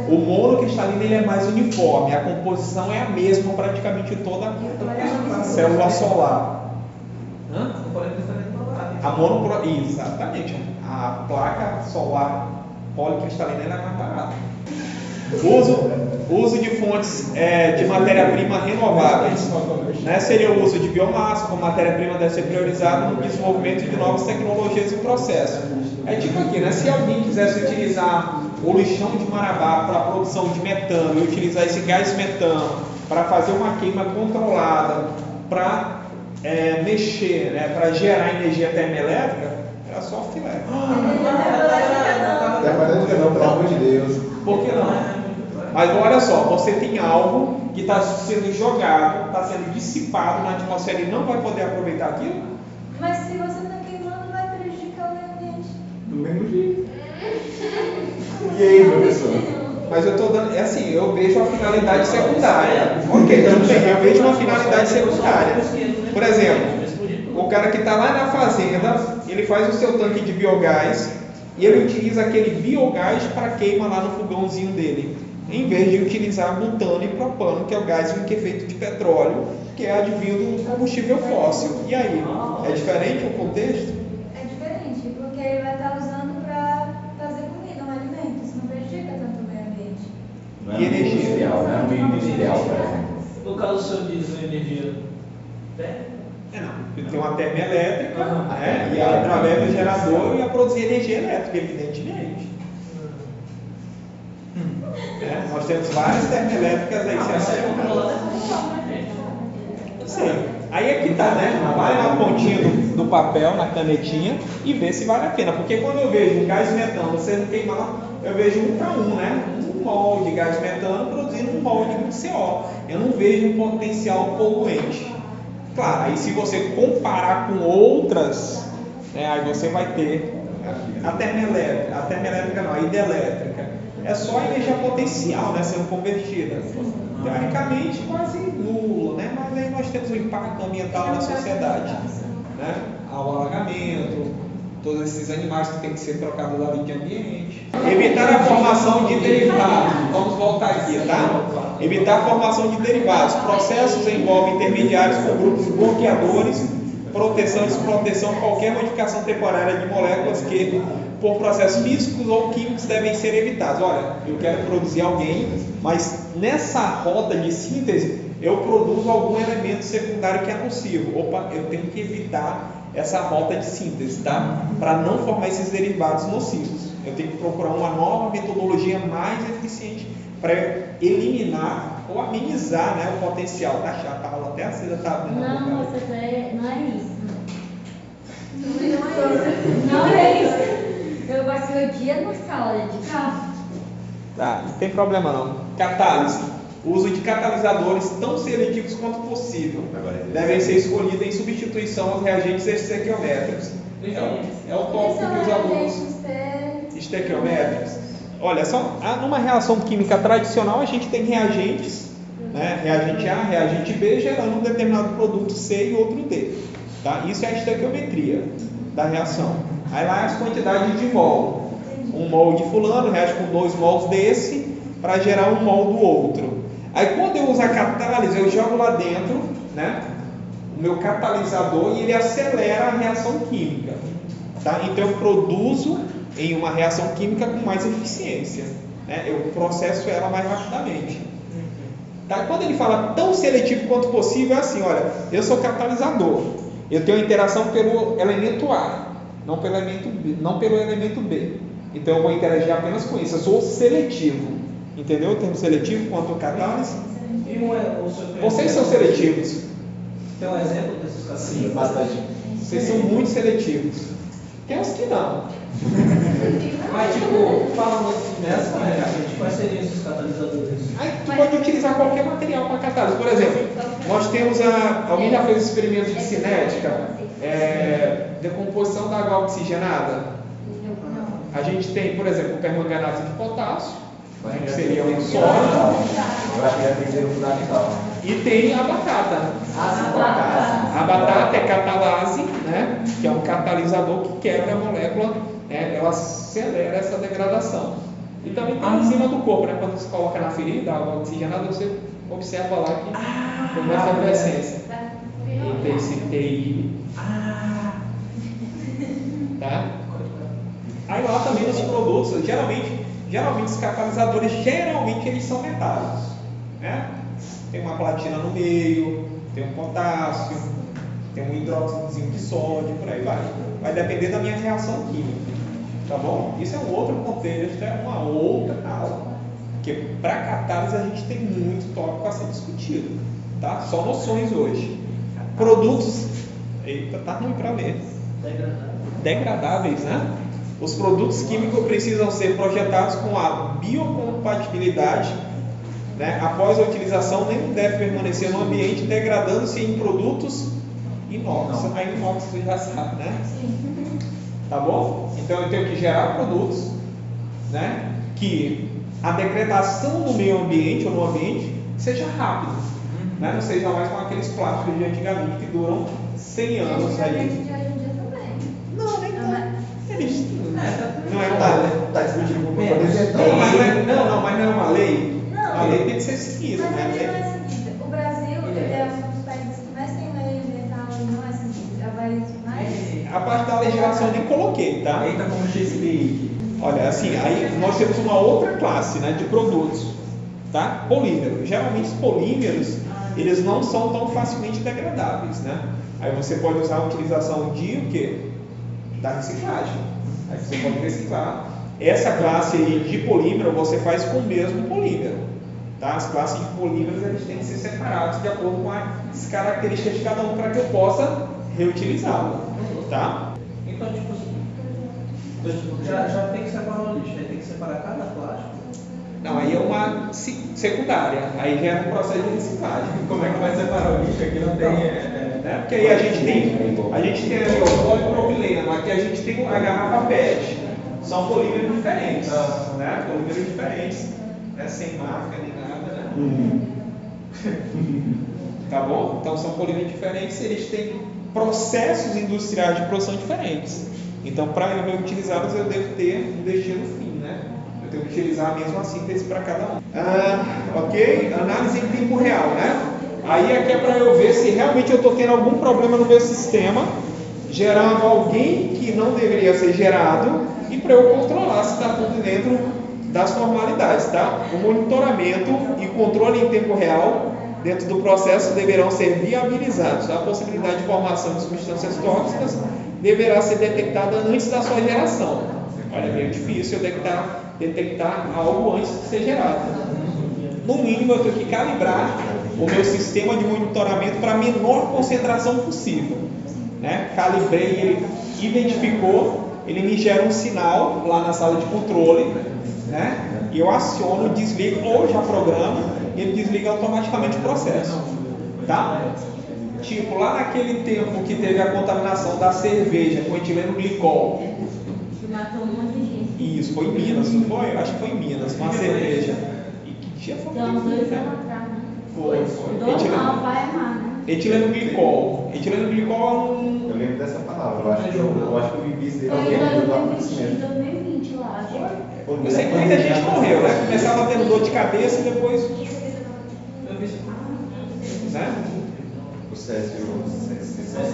O monocristalino ele é mais uniforme, a composição é a mesma praticamente toda a célula solar. Hã? O policristalino é mais barato. Exatamente. A placa solar policristalina ela é mais barata. Uso de fontes de matéria-prima renováveis. Né? Seria o uso de biomassa, como matéria-prima deve ser priorizado no desenvolvimento de novas tecnologias e processos. É tipo aqui, né? Se alguém quisesse utilizar o lixão de Marabá para a produção de metano e utilizar esse gás metano para fazer uma queima controlada, para mexer, né? Para gerar energia termoelétrica, era só filé. Termoelétrica não, pelo amor de Deus. Por que não? Mas olha só, você tem algo que está sendo jogado, está sendo dissipado na atmosfera e não vai poder aproveitar aquilo? Mas se você está queimando, vai prejudicar o meio ambiente. Do mesmo jeito. E aí, professor? Mas eu estou dando, eu vejo a finalidade secundária. Ok, tudo bem, eu vejo uma finalidade secundária. Por exemplo, o cara que está lá na fazenda, ele faz o seu tanque de biogás e ele utiliza aquele biogás para queima lá no fogãozinho dele, em vez de utilizar butano e propano, que é o gás que é feito de petróleo, que é advindo do combustível fóssil. E aí, é diferente o contexto? É diferente, porque ele vai estar usando para fazer comida, um alimento. Isso não prejudica tanto o meio ambiente. Não é um meio industrial, não é um meio industrial, por exemplo. No caso do seu diesel, energia térmica? Não. Tem uma termoelétrica, né? E através do gerador ia produzir energia elétrica, evidentemente. Nós temos várias termoelétricas aí Sim. Aí é que tá, né? Vai na pontinha do papel, na canetinha e vê se vale a pena. Porque quando eu vejo um gás metano sendo queimado, eu vejo 1 para 1, né? Um mol de gás metano produzindo 1 mol de CO. Eu não vejo um potencial poluente. Claro, aí se você comparar com outras, né, aí você vai ter a termoelétrica não, a hidrelétrica. É só a energia potencial, né, sendo convertida. Teoricamente quase nulo, né? Mas aí nós temos o impacto ambiental na sociedade, né? Ao alagamento, todos esses animais que têm que ser trocados da linha de ambiente. Evitar a formação de derivados. Vamos voltar aqui, tá? Evitar a formação de derivados. Processos envolvem intermediários com grupos bloqueadores, proteção e desproteção, qualquer modificação temporária de moléculas que, por processos físicos ou químicos, devem ser evitados. Olha, eu quero produzir alguém, mas nessa rota de síntese eu produzo algum elemento secundário que é nocivo. Opa, eu tenho que evitar essa rota de síntese, tá? Para não formar esses derivados nocivos. Eu tenho que procurar uma nova metodologia mais eficiente para eliminar ou amenizar, né, o potencial. Tá chato, a aula até a seda tá abrindo. Não, você não é isso. Não é isso. Eu passei o dia na sala de carro. Tá, não tem problema não. Catálise. O uso de catalisadores tão seletivos quanto possível devem ser escolhidos em substituição aos reagentes estequiométricos. É o tópico que os alunos... Estequiométricos. Olha, numa reação química tradicional a gente tem reagentes, né? Reagente A, reagente B, gerando um determinado produto C e outro D. Tá? Isso é a estequiometria da reação. Aí lá é as quantidades de mol. Um mol de fulano reage com 2 mols desse para gerar um mol do outro. Aí quando eu uso a catálise, eu jogo lá dentro, né, o meu catalisador e ele acelera a reação química. Tá? Então eu produzo em uma reação química com mais eficiência. Né? Eu processo ela mais rapidamente. Tá? Quando ele fala tão seletivo quanto possível, é assim, olha, eu sou catalisador. Eu tenho interação pelo elemento A, não pelo elemento B. Então eu vou interagir apenas com isso. Eu sou seletivo. Entendeu o termo seletivo quanto catálise? Vocês são seletivos. Tem um exemplo desses casos? Sim, bastante. Vocês são muito seletivos. Tem uns que não. Mas, tipo, falando nessa, né, gente, quais seriam esses catalisadores? Aí tu pode utilizar qualquer material para catálise. Por exemplo, nós temos alguém já fez experimento de cinética? Decomposição da água oxigenada. A gente tem, por exemplo, o permanganato de potássio, que seria um sólido. Eu acho que já tem que ser fundamental. E tem a batata. A batata é catalase, né? Que é um catalisador que quebra a molécula, né? Ela acelera essa degradação. E também tem a enzima do corpo, né? Quando você coloca na ferida, a água oxigenada, você observa lá que tem uma efervescência. TI. Tá? Aí lá também nos produtos, geralmente os catalisadores, eles são metálicos, né? Tem uma platina no meio, tem um potássio, tem um hidróxido de sódio, por aí vai. Vai depender da minha reação química, tá bom? Isso é um outro contexto, é uma outra aula. Porque para catálise a gente tem muito tópico a ser discutido, tá? Só noções hoje. Produtos, eita, tá ruim para ler. Degradáveis, né? Os produtos químicos precisam ser projetados com a biocompatibilidade, né? Após a utilização, nem deve permanecer no ambiente, degradando-se em produtos inox. A inox você já sabe, né? Tá bom? Então eu tenho que gerar produtos, né? Que a degradação no meio ambiente ou no ambiente seja rápida, né? Não seja mais com aqueles plásticos de antigamente que duram 100 anos aí. Não, nem tanto. Não é nada. Está discutindo com o Mas não é uma lei. A lei tem que ser seguida, Mas né? ele não é seguida. O Brasil ele é um dos países que mais tem lei ambiental e não é seguida. A país mais. A parte da legislação eu nem coloquei, tá? Eita, como GSB. Olha, assim, aí nós temos uma outra classe, né, de produtos, tá? Polímeros. Geralmente os polímeros, eles não são tão facilmente degradáveis, né? Aí você pode usar a utilização de o quê? Da reciclagem. Aí você pode reciclar. Essa classe aí de polímero você faz com o mesmo polímero, tá? As classes de polímeros eles têm que ser separados de acordo com as características de cada um para que eu possa reutilizá-lo, tá? Então, tipo, já tem que separar o lixo, aí tem que separar cada plástico. Não, aí é uma secundária, aí já é um processo de reciclagem. Como é que vai separar o lixo? Aqui não tem. Porque aí a gente tem ali o polipropileno, aqui a gente tem a garrafa PET. São polímeros diferentes, né? Polímeros diferentes, né? Sem marca nem nada, né? Tá bom? Então são polímeros diferentes, eles têm processos industriais de produção diferentes. Então, para eu reutilizá-los, eu devo ter um destino fim, né? Eu tenho que utilizar a mesma síntese para cada um. Ok? Análise em tempo real, né? Aí aqui é para eu ver se realmente eu estou tendo algum problema no meu sistema, gerando alguém que não deveria ser gerado, e para eu controlar se está tudo dentro das formalidades, tá? O monitoramento e controle em tempo real dentro do processo deverão ser viabilizados. A possibilidade de formação de substâncias tóxicas deverá ser detectada antes da sua geração. Olha, é meio difícil eu detectar algo antes de ser gerado. No mínimo, eu tenho que calibrar o meu sistema de monitoramento para a menor concentração possível, né? Calibrei, ele identificou, ele me gera um sinal lá na sala de controle, né? E eu aciono, desligo ou já programa e ele desliga automaticamente o processo, tá? Tipo, lá naquele tempo que teve a contaminação da cerveja com etileno glicol. Que matou um monte de gente. Isso, foi em Minas, não foi? Acho que foi em Minas, uma cerveja. E que dia foi? Então, 2 anos atrás, né? Foi. Normal, vai amar, né? Etileno glicol. Etileno glicol é um. Eu lembro dessa palavra, eu acho que eu vi isso Foi dele em do 2020, acontecimento. 2020 lá, acho. Eu sei que muita gente morreu, né? Começava tendo dor de cabeça e depois. Eu vi isso. Né? O Césio.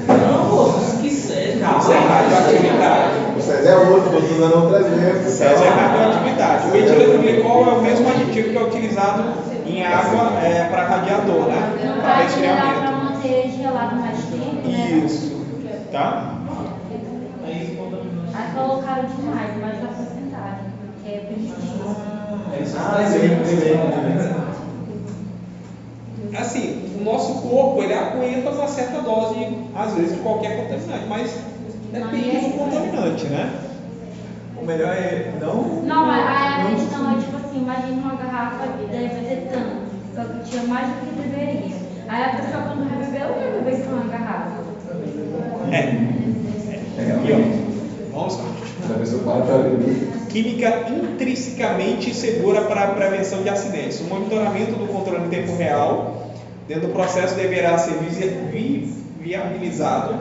Não, moço, que sério. Isso é radioatividade. O Césio é outro, estou usando outro exemplo. Essa é radioatividade. O etileno glicol é o mesmo aditivo que é utilizado em água para radiador, né? No Para caso, era para resfriamento. manter gelado mais tempo, né? Isso. Tá? Aí contaminou. Aí colocaram demais, mais da porcentagem, porque é permitido. Assim, o nosso corpo ele aguenta uma certa dose, às vezes, de qualquer contaminante, mas depende do contaminante, né? O melhor é não. Não, mas a questão é tipo assim, imagina uma garrafa deve ter tanto, só que tinha mais do que deveria. Aí a pessoa quando vai beber, ela vai beber só uma garrafa. Aqui, ó. Vamos lá. A pessoa para para beber. Química intrinsecamente segura para a prevenção de acidentes. O monitoramento do controle em tempo real dentro do processo deverá ser viabilizado.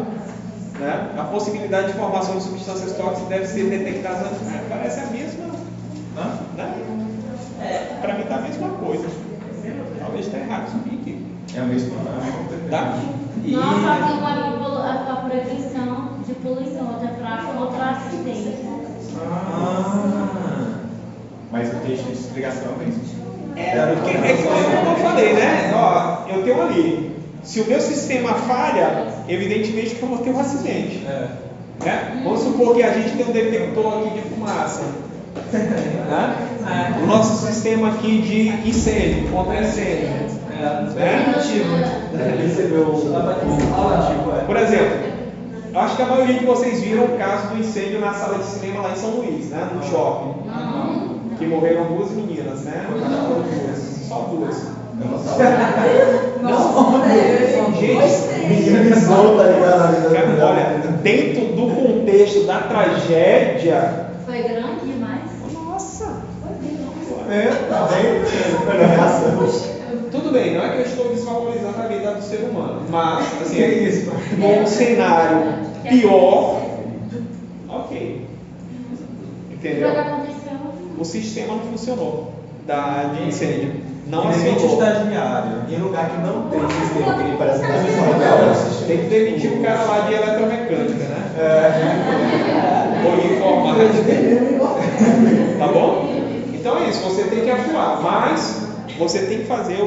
Né? A possibilidade de formação de substâncias tóxicas deve ser detectada. Parece a mesma. Né? Para mim está a mesma coisa. Talvez está errado isso aqui. É a mesma. Tá? Não, só que uma é para prevenção de poluição, outra é para outra acidente. Mas o texto de explicação é mesmo. Porque é que como eu falei, né? Ó, eu tenho ali. Se o meu sistema falha, evidentemente que eu vou ter um acidente. Né? Vamos supor que a gente tem um detector aqui de fumaça. Né? O nosso sistema aqui de incêndio, contra incêndio. Né? Por exemplo, eu acho que a maioria de vocês viram o caso do incêndio na sala de cinema lá em São Luís, né? No shopping. Que morreram 2 meninas, né? Só 2. Menino visão, tá ligado? Cara, olha, dentro do contexto da tragédia. Foi grande demais? Nossa! Tá bem? Tudo bem, não é que eu estou desvalorizando a vida do ser humano, mas, assim, num cenário pior, ok. Entendeu? O que aconteceu? O sistema não funcionou de incêndio. Não Ambiente acionou. estagiário, em lugar que não tem sistema, que ele parece que está funcionando. Tem que demitir o cara lá de eletromecânica, né? Ou de informática. Tá bom? Então é isso, você tem que atuar, mas você tem que fazer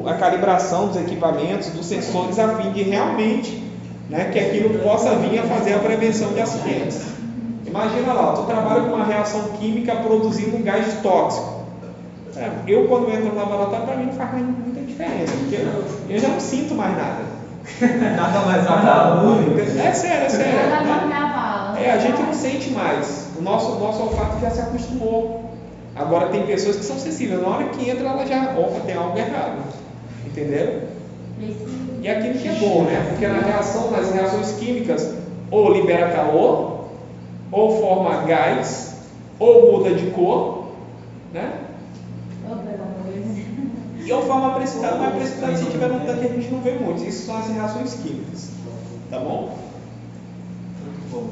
a calibração dos equipamentos, dos sensores, a fim de realmente, né, que aquilo possa vir a fazer a prevenção de acidentes. Imagina lá, tu trabalha com uma reação química produzindo um gás tóxico. Eu, quando entro no laboratório, para mim não faz muita diferença, porque eu já não sinto mais nada. Nada mais agradável. É sério, é sério. Ela Né? não me avala. A gente não sente mais. O nosso olfato já se acostumou. Agora tem pessoas que são sensíveis. Na hora que entra, ela já, opa, tem algo errado. Entenderam? E aquilo que é bom, né? Porque nas reações químicas, ou libera calor, ou forma gás, ou muda de cor, né? E ou forma precipitada, mas precipitada se tiver um tanque a gente não vê muito. Isso são as reações químicas. Tá bom? Muito bom.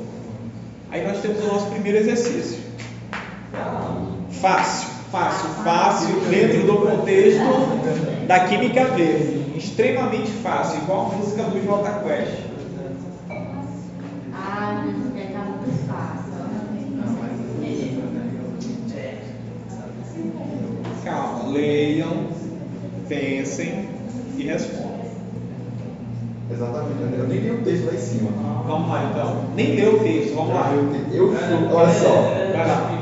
Aí nós temos o nosso primeiro exercício. Fácil, dentro do contexto da química verde. Extremamente fácil, igual a música do Jota Quest. Ah, meu Deus, tá muito fácil. Calma, leiam, pensem e respondam. Exatamente, eu nem li o texto lá em cima. Vamos lá então. Nem leu o texto, vamos lá. Olha só. Vai lá.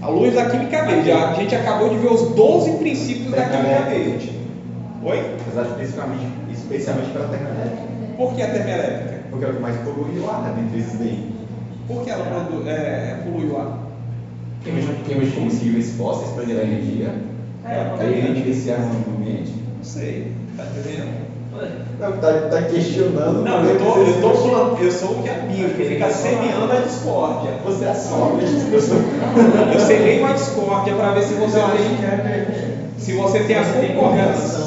A luz da química verde. A gente acabou de ver os 12 princípios da química verde. Oi? Especialmente para a termoelétrica. Por que a termoelétrica? Porque é o que mais polui o ar dentro desses daí. Por que ela polui o ar? Queima de combustíveis fósseis para gerar energia. Aí a gente vê esse ar no ambiente. Não sei, tá entendendo? Não, tá questionando. Não, eu sou o que é bíblico, que fica semeando a discórdia. Você é Sócrates, eu sou. Eu semeio a discórdia para ver se você tem a concordância.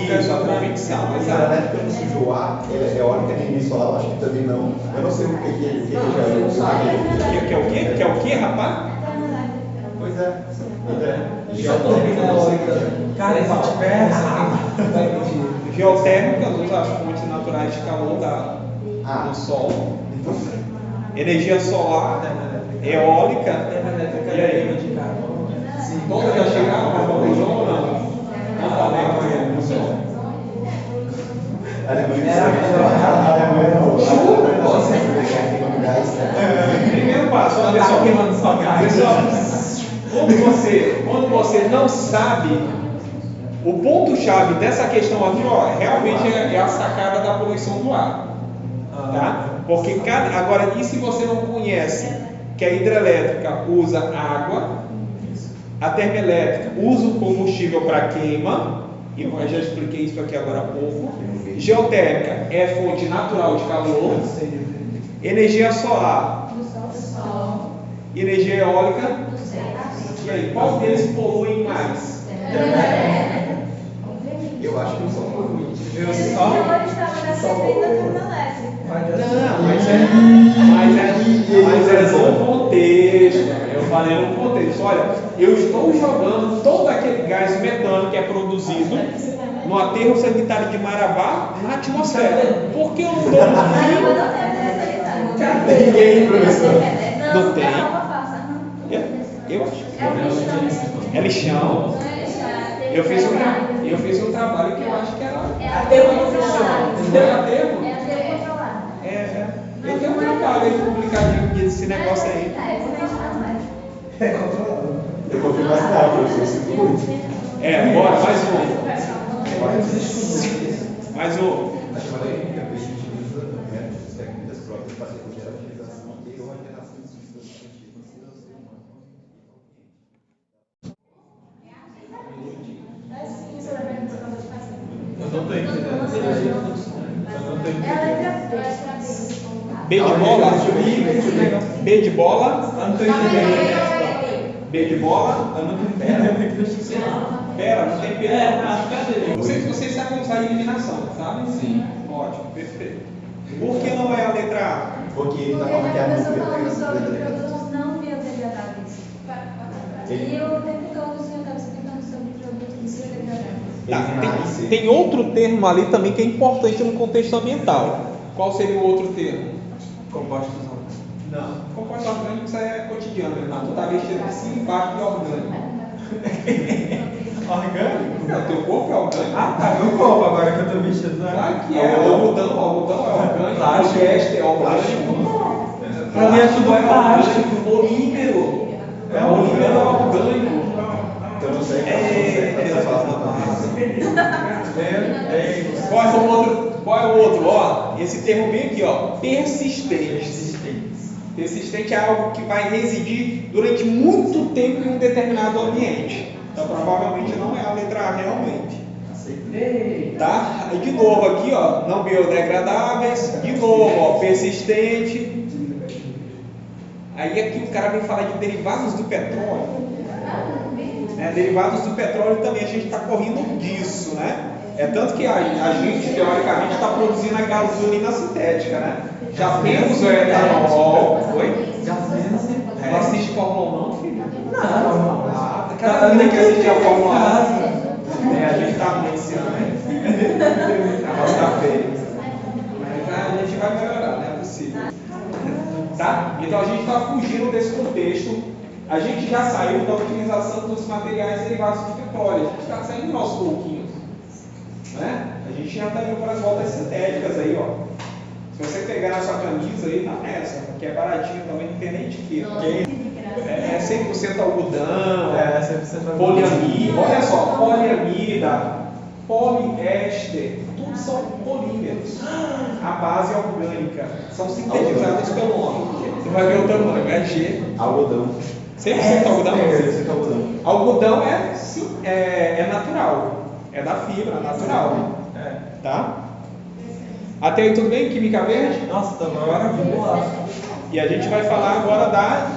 Isso, a convecção, A exato. hidrelétrica não suja o ar, eólica nem solar, eu acho que também não. Eu não sei o que já é. Que é o quê? Que é o quê, rapaz? Pois é. Cara, se tiver vai pedir. Geotérmicas usa as fontes naturais de calor do sol. Energia solar, eólica. E aí? de carbono. Sim. Todas já chegaram para o ou não? Primeiro passo, olha pessoal. Quando você não sabe, o ponto-chave dessa questão aqui, ó, realmente é a sacada da poluição do ar. Tá? Porque agora, e se você não conhece que a hidrelétrica usa água, a termoelétrica usa o combustível para queima, e eu já expliquei isso aqui agora há pouco. Geotérmica é fonte natural de calor, energia solar, energia eólica, e aí, qual deles polui mais? Eu acho que não são ruins. Não, mas é no contexto. Eu falei no contexto. Olha, eu estou jogando todo aquele gás metano que é produzido no aterro sanitário de Marabá na atmosfera. Por que eu não estou Ninguém, professor. Não tem. Eu acho. É lixão. Eu fiz um trabalho que eu acho que era. Aterro não funciona. Aterro? Eu tenho um trabalho aí publicadinho desse negócio aí. É controlado. Eu confio mais na professor, eu sinto muito. Bora, mais um. Na chamada química, a gente utiliza métodos técnicas próprias para recolher a utilização e ou a alteração de substâncias ativas no ser humano. Eu não estou entendendo. B de bola? B de bola? Eu não estou entendendo. B de bola? Eu não estou entendendo. Pera, não tem P. Cadê? Vocês sabem usar a eliminação, sabe? Sim. Ótimo, perfeito. Por que não é a letra A? Porque ele está falando que a Eu música estou falando sobre tem produtos não biodegradáveis. E o tempo todo o senhor estava explicando sobre produtos biodegradáveis. Tem outro termo ali também que é importante no contexto ambiental. Qual seria o outro termo? Compostos Não. Compostos orgânicos é cotidiano, Renato. Tu está vestido assim embaixo de orgânico. orgânicos. Não, teu corpo é orgânico. Ah, tá. Meu corpo agora que eu estou vestido. Claro que é. O algodão é orgânico. Plástico. Poliéster é orgânico. Pra mim é tudo plástico. Polímero. Polímero é orgânico. Então não sei essa fase da Qual é o outro? Ó, esse termo bem aqui, ó, persistente. Persistente é algo que vai residir durante muito tempo em um determinado ambiente. Então provavelmente não é a letra A realmente. Tá? Aí de novo aqui, ó, não biodegradáveis, de novo, ó, persistente. Aí aqui o cara vem falar de derivados do petróleo. Derivados do petróleo também, a gente está correndo disso, né? É tanto que a gente, teoricamente, está produzindo a gasolina sintética, né? Já temos o etanol. Oi? Não assiste Fórmula 1 não, filho? Não. Cada vida que assiste a Fórmula 1, a gente está muito esse ano, né? O negócio está feio. Mas a gente vai melhorar, não é possível. Tá? Então a gente está fugindo desse contexto. A gente já saiu da utilização dos materiais derivados do petróleo. A gente está saindo aos pouquinhos. Né? A gente já está indo para as voltas sintéticas aí, ó. Se você pegar na sua camisa aí, não é essa, que é baratinho também, não tem nem etiqueta. É 100% algodão, 100% poliamida, olha só, poliamida, poliéster, tudo são polímeros. A base é orgânica, são sintetizados pelo homem. Você vai ver o tamanho, é G. Algodão. 100% algodão? 100% algodão. Algodão é natural, é da fibra natural. Tá? Até aí tudo bem? Química verde? Nossa, tá agora vamos lá. E a gente vai falar agora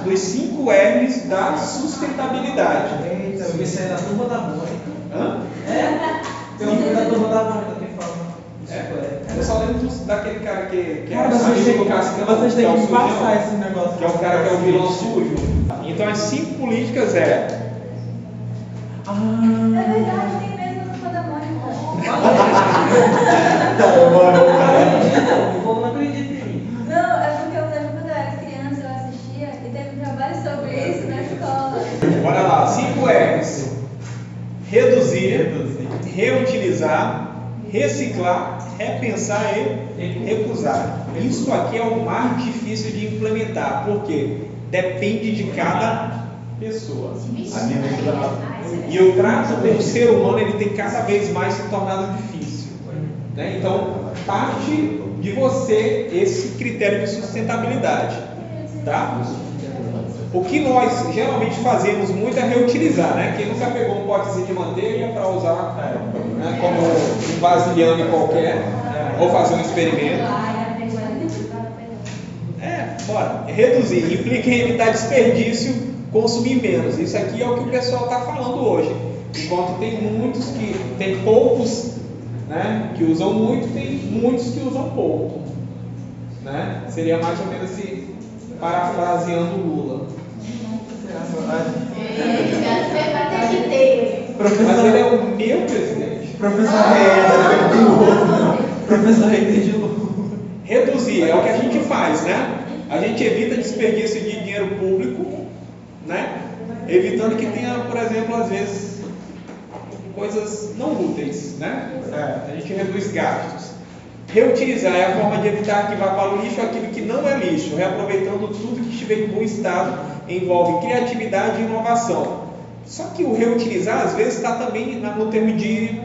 dos 5 R's da sustentabilidade. Eita, eu vi isso aí na turma da Mônica. Hã? Tem um filme da Turma da Mônica que fala. Eu só lembro daquele cara que Cara, é vocês amigo têm do Cascão, vocês que é têm o que sujão, passar esse negócio. que é o cara que é o vilão sujo. Então as 5 políticas É verdade, tem mesmo no Turma da Mônica. O povo não acredita em mim. Não, é porque eu lembro quando eu era criança, eu assistia e teve um trabalho sobre isso na escola. Olha lá, 5 R's: reduzir, reutilizar, reciclar, repensar e recusar. Isso aqui é o mais difícil de implementar, porque depende de cada pessoa. A minha mãe E o trato com o ser humano ele tem cada vez mais se tornado difícil, né? Então, parte de você esse critério de sustentabilidade, tá? O que nós geralmente fazemos muito é reutilizar, né? Quem nunca pegou um potezinho de manteiga para usar, né, como um vasilhame qualquer, ou fazer um experimento. Bora. Reduzir implica em evitar desperdício, consumir menos. Isso aqui é o que o pessoal está falando hoje. Enquanto tem muitos que tem poucos, né, que usam muito, tem muitos que usam pouco, né? Seria mais ou menos assim, parafraseando Lula. Você vai ter que ter. Mas ele é o meu presidente. Professor Reiter de novo. Reduzir é o que a gente faz, né? A gente evita desperdício de dinheiro público, né? Evitando que tenha, por exemplo, às vezes, coisas não úteis, né? A gente reduz gastos. Reutilizar é a forma de evitar que vá para o lixo aquilo que não é lixo, reaproveitando tudo que estiver em bom estado, envolve criatividade e inovação. Só que o reutilizar, às vezes, está também no termo de...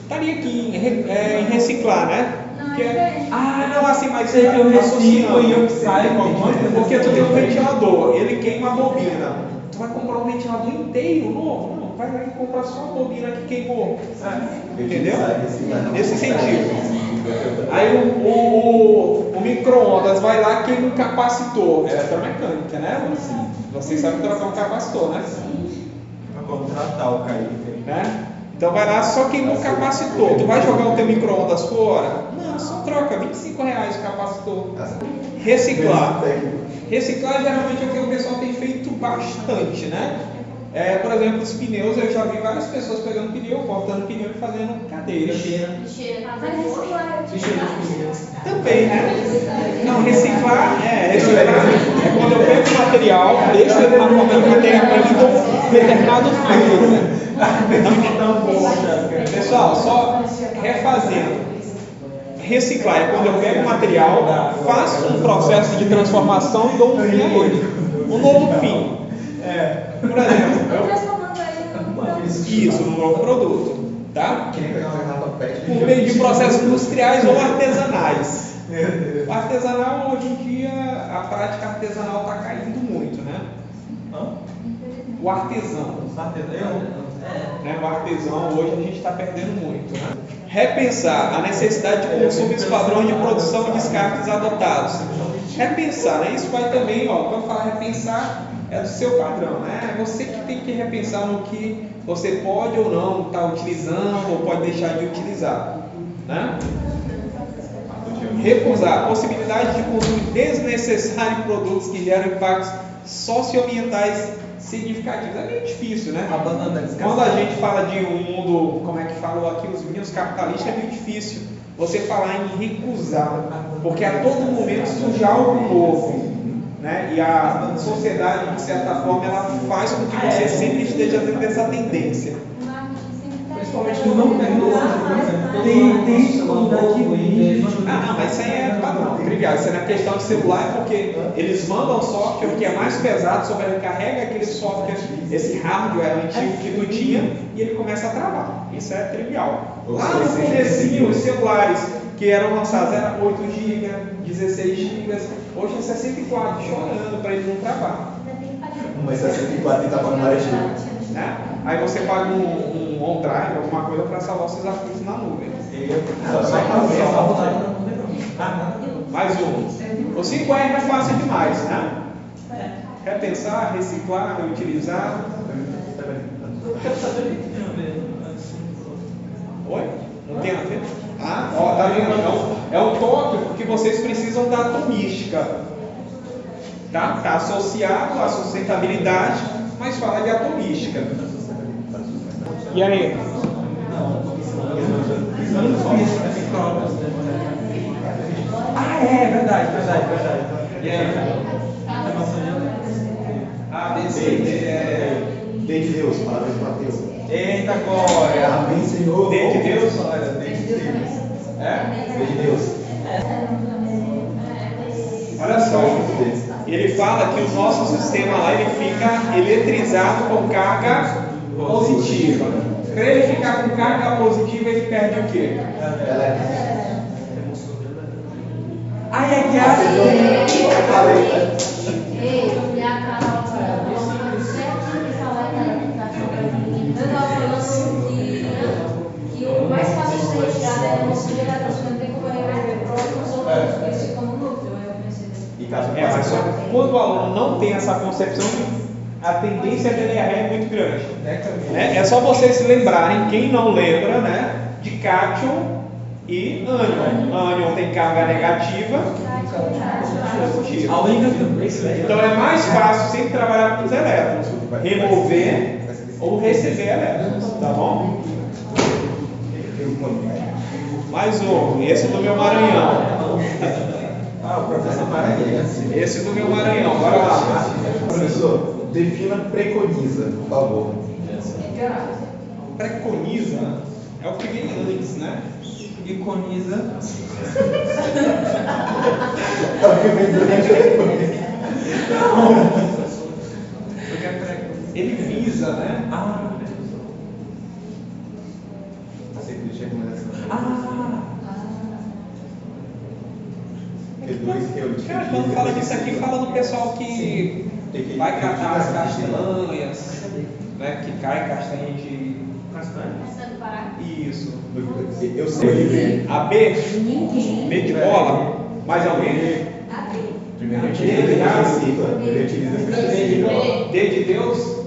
estaria aqui em reciclar, né? Que é, não, assim, mas Sei que eu reciclo associando. e eu saio com alguma coisa. Porque tu tem um ventilador, ele queima a bobina. Tu vai comprar um ventilador inteiro novo? Não, vai lá e comprar só a bobina que queimou. Entendeu? Nesse sentido. Aí o micro-ondas vai lá e queima um capacitor. É eletromecânica, né? Vocês sabem trocar um capacitor, né? Para contratar o Caio. Né? Então vai lá, só queimou um capacitor. Tu vai jogar o teu micro-ondas fora? Não, só troca, R$25 o capacitor. Reciclar. Reciclar geralmente é o que o pessoal tem feito bastante, né? Por exemplo, os pneus, eu já vi várias pessoas pegando pneu, cortando pneu e fazendo cadeira. Também, né? Não, reciclar é quando eu pego o material, deixo ele na forma de matéria-prima e dou um determinado fim. Pessoal, só refazendo. Reciclar é quando eu pego o material, faço um processo de transformação e dou um fim a ele. Um novo fim. Por exemplo, Transformando ele num produto. isso, num novo produto. Tá? Que nem pegar uma garrafa PET. Por meio de processos industriais ou artesanais. O artesanal, hoje em dia, a prática artesanal está caindo muito, né? O artesão. Né? O artesão, hoje a gente está perdendo muito. Né? Repensar a necessidade de consumo e os padrões de produção e descartes adotados. Repensar, né? Isso vai também, quando fala repensar, é do seu padrão, né? É você que tem que repensar no que você pode ou não estar utilizando ou pode deixar de utilizar, né? Recusar a possibilidade de consumo desnecessário de produtos que geram impactos socioambientais significativos. É meio difícil, né? Quando a gente fala de um mundo, como é que falou aqui, os meninos capitalistas, é meio difícil você falar em recusar, porque a todo momento surge algo novo, né? E a sociedade, de certa forma, ela faz com que você sempre esteja dentro dessa tendência. Principalmente no não tem disponibilidade de vídeo. Não, mas isso aí é padrão, trivial. Isso é na questão de celular, porque eles mandam software que é mais pesado, sobrecarrega aquele software, esse hardware antigo que tu tinha, e ele começa a travar. Isso é trivial. Lá no comecinho, os celulares que eram lançados eram 8 GB, 16 GB, hoje é 64, chorando para ele não travar. Mas 64 está com memória GB. Né? Aí você paga um OneDrive, alguma coisa para salvar os seus arquivos na nuvem. Mais um. O 5R é fácil demais, né? Repensar, reciclar, reutilizar. Oi? Não tem antena? Ah, ó, tá vendo? É um tópico que vocês precisam da atomística. Tá? Está associado à sustentabilidade, mas fala de atomística. E aí? Ah, é verdade. E aí? A, B, C, D de Deus, palavras de Mateus. Eita glória! Amém, Senhor. D de Deus? Olha, D de Deus. É? D de Deus. Olha só, ele fala que o nosso sistema lá ele fica eletrizado com carga positiva. Para ele ficar com carga positiva, ele perde o quê? Ai, é que a... Ei, minha cara, certinho que falar eu estava falando que o mais fácil de ser retirado é no gerador, não tem como remover próximos ou eles ficam no núcleo, eu pensei. Mas só que quando o aluno não tem essa concepção, a tendência dele errar é muito grande. É só vocês se lembrarem, quem não lembra, né, de cátion e ânion. Ânion tem carga negativa e positiva. A única que Então é mais fácil sempre trabalhar com os elétrons, remover ou receber elétrons, tá bom? Mais um, esse do meu Maranhão. Ah, o professor Maranhão. Esse do meu Maranhão, bora lá. Professor, defina preconiza, por favor. Preconiza é o que vem antes, né? iconiza. É o que vem durante Ele visa, né? Ah, Porque dois que eu Cara, quando fala disso aqui, fala do pessoal que vai catar as castanhas, né? Que cai castanha de. Castanha? Essa do Pará? Eu Isso. sei. A B, Ninguém. B de bola, mais alguém. A B. Primeiro eu utilizo a cicla. Ele utiliza a cicla. D de Deus.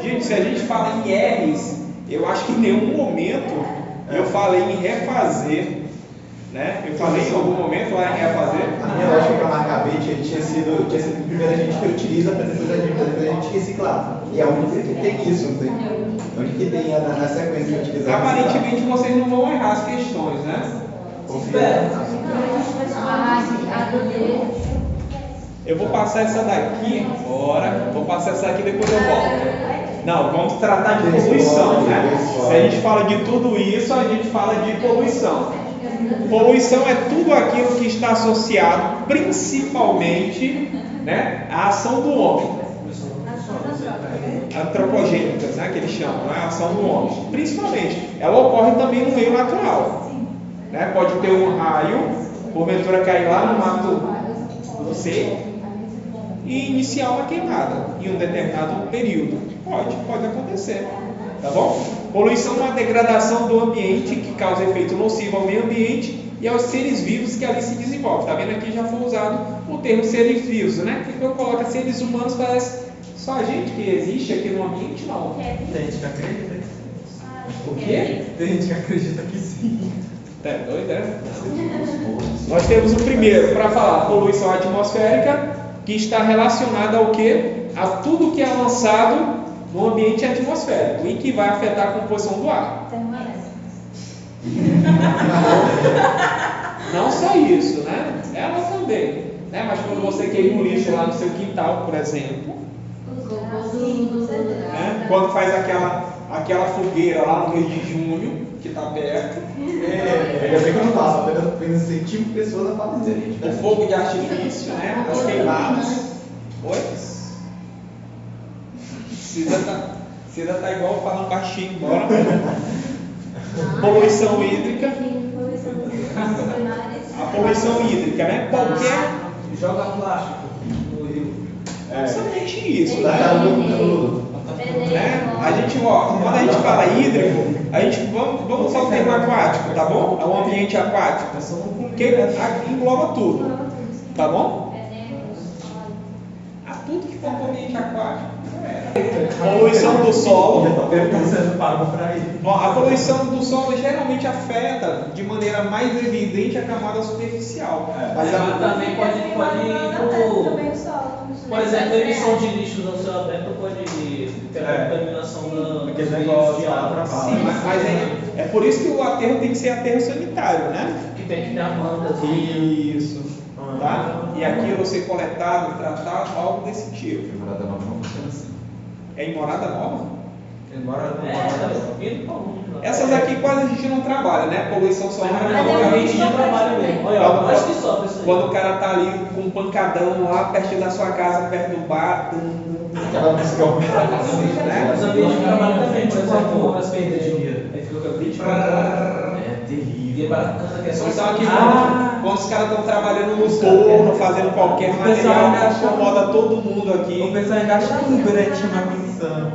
Gente, se a gente fala em R's, eu acho que em nenhum momento eu falei em refazer, né? Eu falei em algum momento lá em refazer. A minha lógica para marcar bit ele tinha sido primeiro a gente que utiliza para depois a gente reciclar. E é a única que tem isso, não tem? A única que tem na sequência de utilizar. Aparentemente vocês não vão errar as questões, né? Eu vou passar essa daqui agora, vou passar essa daqui depois eu volto. Não, vamos tratar de poluição, né? Se a gente fala de tudo isso, a gente fala de poluição. Poluição é tudo aquilo que está associado principalmente, né, à ação do homem. Antropogênicas, né, que eles chamam, né, a ação do homem. Principalmente, ela ocorre também no meio natural. Né? Pode ter um raio, porventura cair lá no mato seco e iniciar uma queimada em um determinado período. Pode acontecer, tá bom? Poluição é uma degradação do ambiente que causa efeito nocivo ao meio ambiente e aos seres vivos que ali se desenvolvem. Tá vendo aqui já foi usado o termo seres vivos, né? Que quando coloca seres humanos parece só a gente que existe aqui no ambiente, não. tem gente que acredita. O quê? Tem gente que acredita que sim. É doido, é? Nós temos o primeiro para falar poluição atmosférica, que está relacionada ao quê? A tudo que é lançado no ambiente atmosférico e que vai afetar a composição do ar. Não só isso, né? Ela também. Né? Mas quando você queima um lixo lá no seu quintal, por exemplo, né? Quando faz aquela fogueira lá no mês de junho, que está perto, Ainda bem que eu não faço, apenas incentivo pessoas a fazer. o fogo de artifício, né? As queimadas. Oi? Cida tá igual falando baixinho, bora. Poluição hídrica. A poluição hídrica, né? Qualquer. Joga plástico no rio. Somente isso, Tá né? no A gente, quando a gente fala hídrico, a gente vamos usar o termo aquático, tá bom? É um ambiente aquático, que engloba tudo, tá bom? A tudo que for para o ambiente aquático, poluição do solo. Você pago pra ir. A poluição do solo geralmente afeta de maneira mais evidente a camada superficial. Mas também pode ir pro. Também o solo. Por exemplo, a emissão de lixos ao céu aberto pode ter a contaminação Aquele dos negócio rios de lá água. pra baixo. Sim, mas é por isso que o aterro tem que ser aterro sanitário, né? Que tem que ter a manta. Isso. Tá? E aquilo ser coletado, tratado, algo desse tipo. Morada nova não funciona assim. É em morada nova? Embora não Indo pra longe lá. Essas aqui quase a gente não trabalha, né? Poluição solar. Mas realmente de trabalho mesmo. Olha, eu acho que sofre isso aí. Quando o cara tá ali com um pancadão lá perto da sua casa, perto do bar, Aquela música né? Mas ambiente de trabalho também, por exemplo, as perdas de dinheiro. Aí fica com a crítica. é terrível. E é bacana que é só Então aqui, Ah. quando os caras estão trabalhando no torno, fazendo qualquer O pessoal material, acha- incomoda todo mundo O aqui. pessoal engaixa tudo durante uma missão.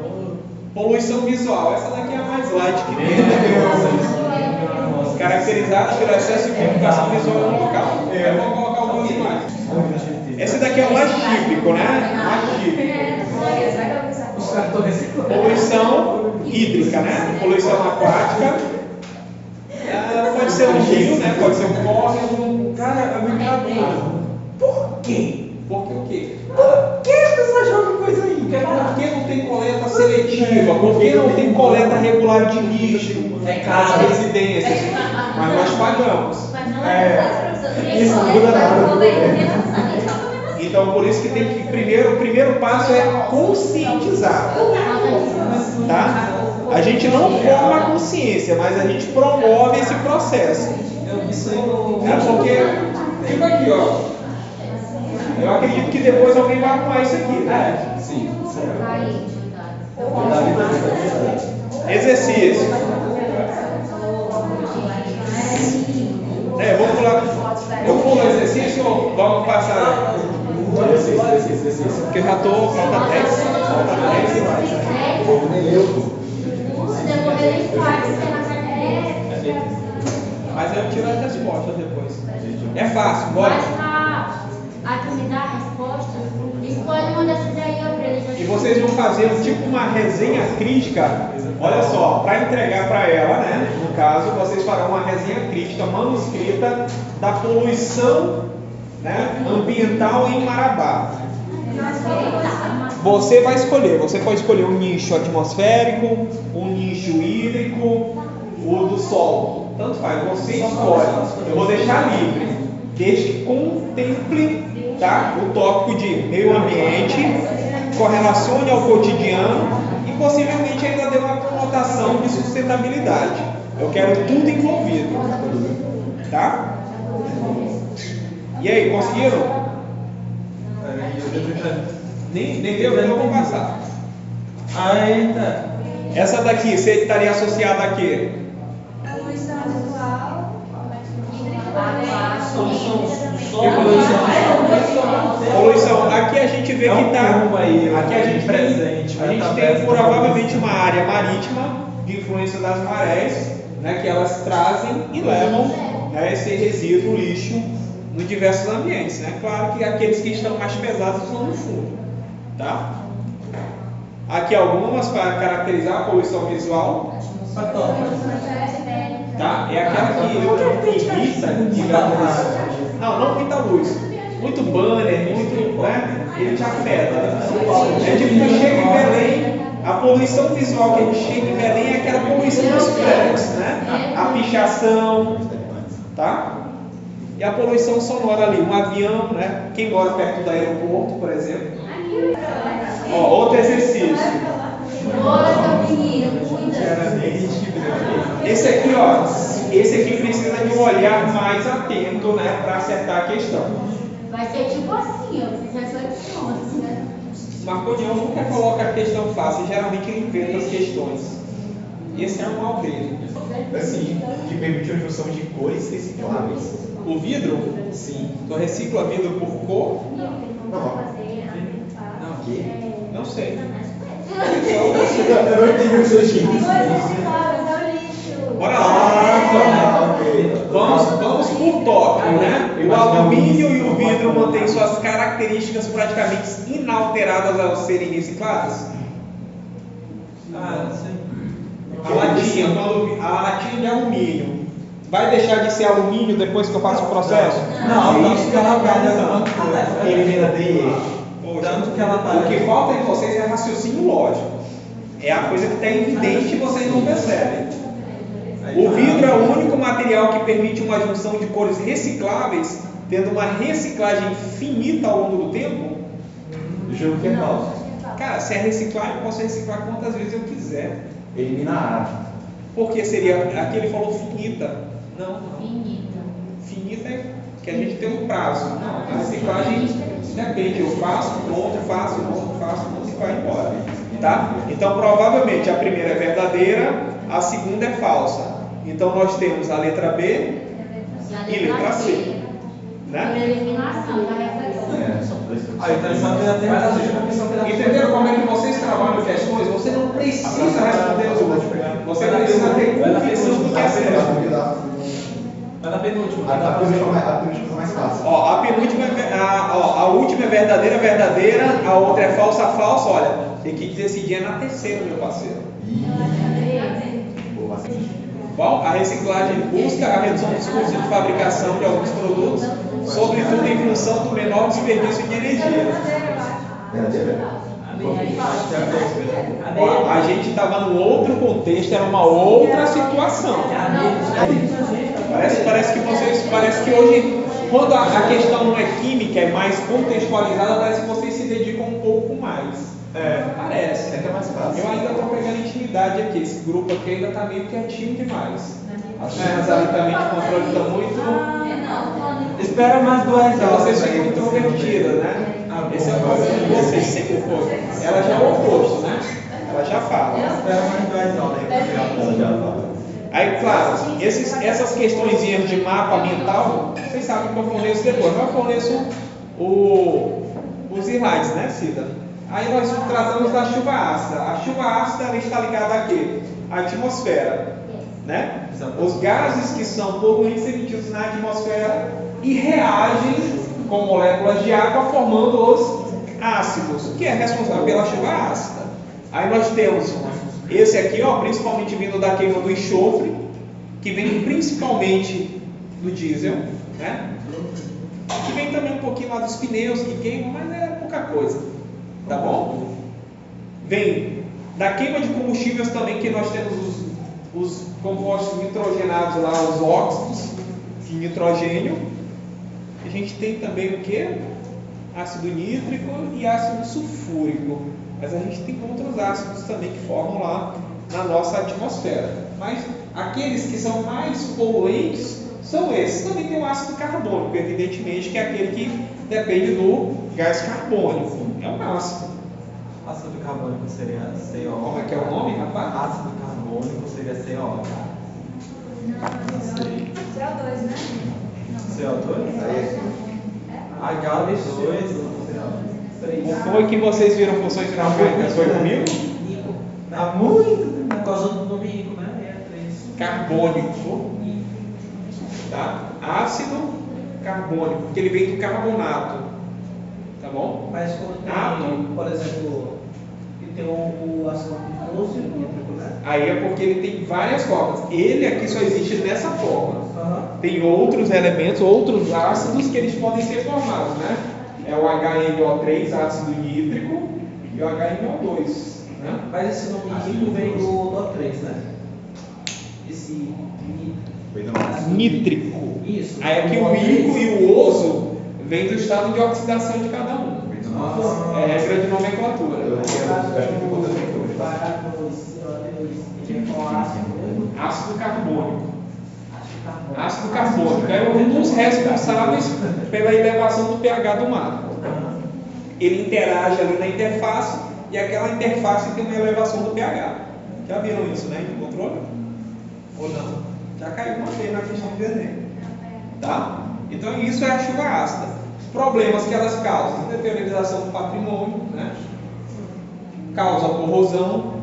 Poluição visual, essa daqui é a mais light que tem, né? Caracterizada pelo excesso de comunicação visual no local. Eu vou colocar algumas imagens. Esse daqui é o mais típico, né? Mais típico. Os caras estão reciclando. Poluição hídrica, né? Poluição aquática. Pode ser um rio, né? Pode ser um córrego. Cara, é muito trabalho. Por quê? Por que o quê? Por que a pessoa joga coisa aí? Por que não tem coleta seletiva? Por que não tem coleta regular de lixo nas residências? Mas nós pagamos. Mas não é necessário, Isso professor. muda nada. Então, por isso que tem que, o primeiro passo é conscientizar. Tá? A gente não forma a consciência, mas a gente promove esse processo. Eu vi isso aí no. É porque, tipo aqui, ó. Eu acredito que depois alguém vai arrumar isso aqui, né? Sim. Exercício. Vamos pular. Eu pulo o exercício ou vamos passar? Porque eu já estou. Falta 10. Falta 10 e mais. Nem eu. Mas eu tiro as respostas depois. É fácil, bora. A que me dá a resposta, escolhe uma dessas aí, ó, pra ele. E vocês vão fazer tipo uma resenha crítica. Olha só, para entregar para ela, né? No caso, vocês farão uma resenha crítica manuscrita da poluição, né, ambiental em Marabá. Você vai escolher. Você pode escolher um nicho atmosférico, um nicho hídrico, o do solo. Tanto faz. Você escolhe. Eu vou deixar livre, desde que contemple, tá, o tópico de meio ambiente, correlacione ao cotidiano e possivelmente ainda dê uma conotação de sustentabilidade. Eu quero tudo envolvido, tá? E aí, conseguiram? Nem deu, então eu vou passar. Eita. Essa daqui, você estaria associada a quê? Poluição visual, Poluição. Aqui a gente vê É que um está. combo aí, Aqui a gente presente, tem, a vai gente tá tem perto provavelmente uma área marítima de influência das marés, né, que elas trazem e levam, né, esse resíduo, lixo, nos diversos ambientes. Né? Claro que aqueles que estão mais pesados estão no fundo. Tá? Aqui algumas para caracterizar a poluição visual. Tá? É aquela que irrita, digamos. Não muita luz. Muito banner, muito, né? Ele te afeta. É tipo que chega em Belém, a poluição visual que a gente chega em Belém é aquela poluição dos prédios, né? A pichação, tá? E a poluição sonora ali, um avião, né? Quem mora perto do aeroporto, por exemplo. Ó, outro exercício. Esse aqui, ó, esse aqui precisa de um olhar mais atento, né, para acertar a questão. Vai ser tipo assim, ó, vocês reflexões, né? Marconian nunca coloca a questão fácil, geralmente ele inventa as questões. Esse é um mal dele. Assim, que permite a junção de cores recicláveis. O vidro? Sim. Tu recicla vidro por cor? Não, que? Não sei. Eu não entendi o seu jeito. Bora lá. Ok. Vamos por tópico, né? O alumínio e o vidro mantêm suas características praticamente inalteradas ao serem recicladas? Ah, sim. A latinha de alumínio vai deixar de ser alumínio depois que eu faço o processo? Não, isso que ela perde alguma coisa. Elimina D e E. Poxa, Tanto que ela o que falta em vocês é raciocínio lógico. É a coisa que está evidente e vocês não percebem. O vidro é o único material que permite uma junção de cores recicláveis, tendo uma reciclagem finita ao longo do tempo? Juro que é falso. Cara, se é reciclar, eu posso reciclar quantas vezes eu quiser. Elimina A. Porque seria. Aqui ele falou finita. Não. Finita. Finita é que a gente tem um prazo. Não, a reciclagem depende. Eu faço, pronto, faço, pronto e vai embora. Tá? Então, provavelmente, a primeira é verdadeira, a segunda é falsa. Então, nós temos a letra B e letra C. Por Né? eliminação da reflexão. Aí então só tem até Entenderam como é que vocês trabalham questões? Você não precisa responder as outras. Você precisa ter convicção do que é certo. Vai na penúltima. A penúltima mais fácil. Ó, a penúltima a última é verdadeira, a outra é falsa. Olha, tem que decidir é na terceira, meu parceiro. Boa, bastante. Bom, a reciclagem busca a redução dos custos de fabricação de alguns produtos, sobretudo em função do menor desperdício de energia. Verdadeira? Ó, a gente estava num outro contexto, era uma outra situação. Parece que hoje, quando a questão não é química, é mais contextualizada, parece que vocês se dedicam um pouco mais. Parece. É que é mais fácil. Eu ainda estou pegando intimidade aqui. Esse grupo aqui ainda está meio quietinho demais. As meninas ali também de controle estão muito. Espera mais 2 horas. Vocês ficam introvertidas, né? Esse é o problema de vocês, sempre foi. Ela já é o oposto, né? Ela já fala. Espera mais 2 horas. Ela já fala. Aí, claro, essas questõezinhas de mapa mental, vocês sabem que eu forneço depois, mas eu forneço os slides, né, Cida? Aí nós tratamos da chuva ácida. A chuva ácida ela está ligada a quê? À atmosfera, né? Os gases que são poluentes emitidos na atmosfera e reagem com moléculas de água formando os ácidos, que é responsável pela chuva ácida. Aí nós temos esse aqui, ó, principalmente vindo da queima do enxofre, que vem principalmente do diesel, né? Que vem também um pouquinho lá dos pneus que queimam, mas é pouca coisa. Tá bom? Vem da queima de combustíveis também, que nós temos os compostos nitrogenados lá, os óxidos de nitrogênio. A gente tem também o que? Ácido nítrico e ácido sulfúrico. Mas a gente tem outros ácidos também que formam lá na nossa atmosfera. Mas aqueles que são mais poluentes são esses. Também tem o ácido carbônico, evidentemente, que é aquele que depende do gás carbônico. É um ácido. Ácido carbônico seria CO. Como é que é o nome, rapaz? Ácido carbônico seria CO. Não sei. CO2, né? CO2? Aí, H2. Não foi que vocês viram funções dinâmicas? Foi comigo? Há muito. Por causa do nome rico, né? É 3. Carbônico. Tá? Ácido carbônico, porque ele vem do carbonato. Tá bom? Mas quando tem, por exemplo, que tem o ácido nítrico, né? Aí é porque ele tem várias formas. Ele aqui só existe nessa forma. Aham. Tem outros elementos, outros ácidos que eles podem ser formados, né? É o HNO3, ácido nítrico, e o HNO2. Né? Mas esse nome rico vem do O3, né? Esse Nítrico. Isso. Aí aqui o rico e o oso vem do estado de oxidação de cada um. É regra de nomenclatura. eu acho que ficou também hoje. Ácido carbônico. Ácido carbônico é um dos responsáveis pela elevação do pH do mar. Ele interage ali na interface e aquela interface tem uma elevação do pH. Já viram isso, né? De controle? Ou não? Já caiu uma vez na questão do Enem. Tá? Então isso é a chuva ácida. Problemas que elas causam: deteriorização do patrimônio, né? Causa corrosão.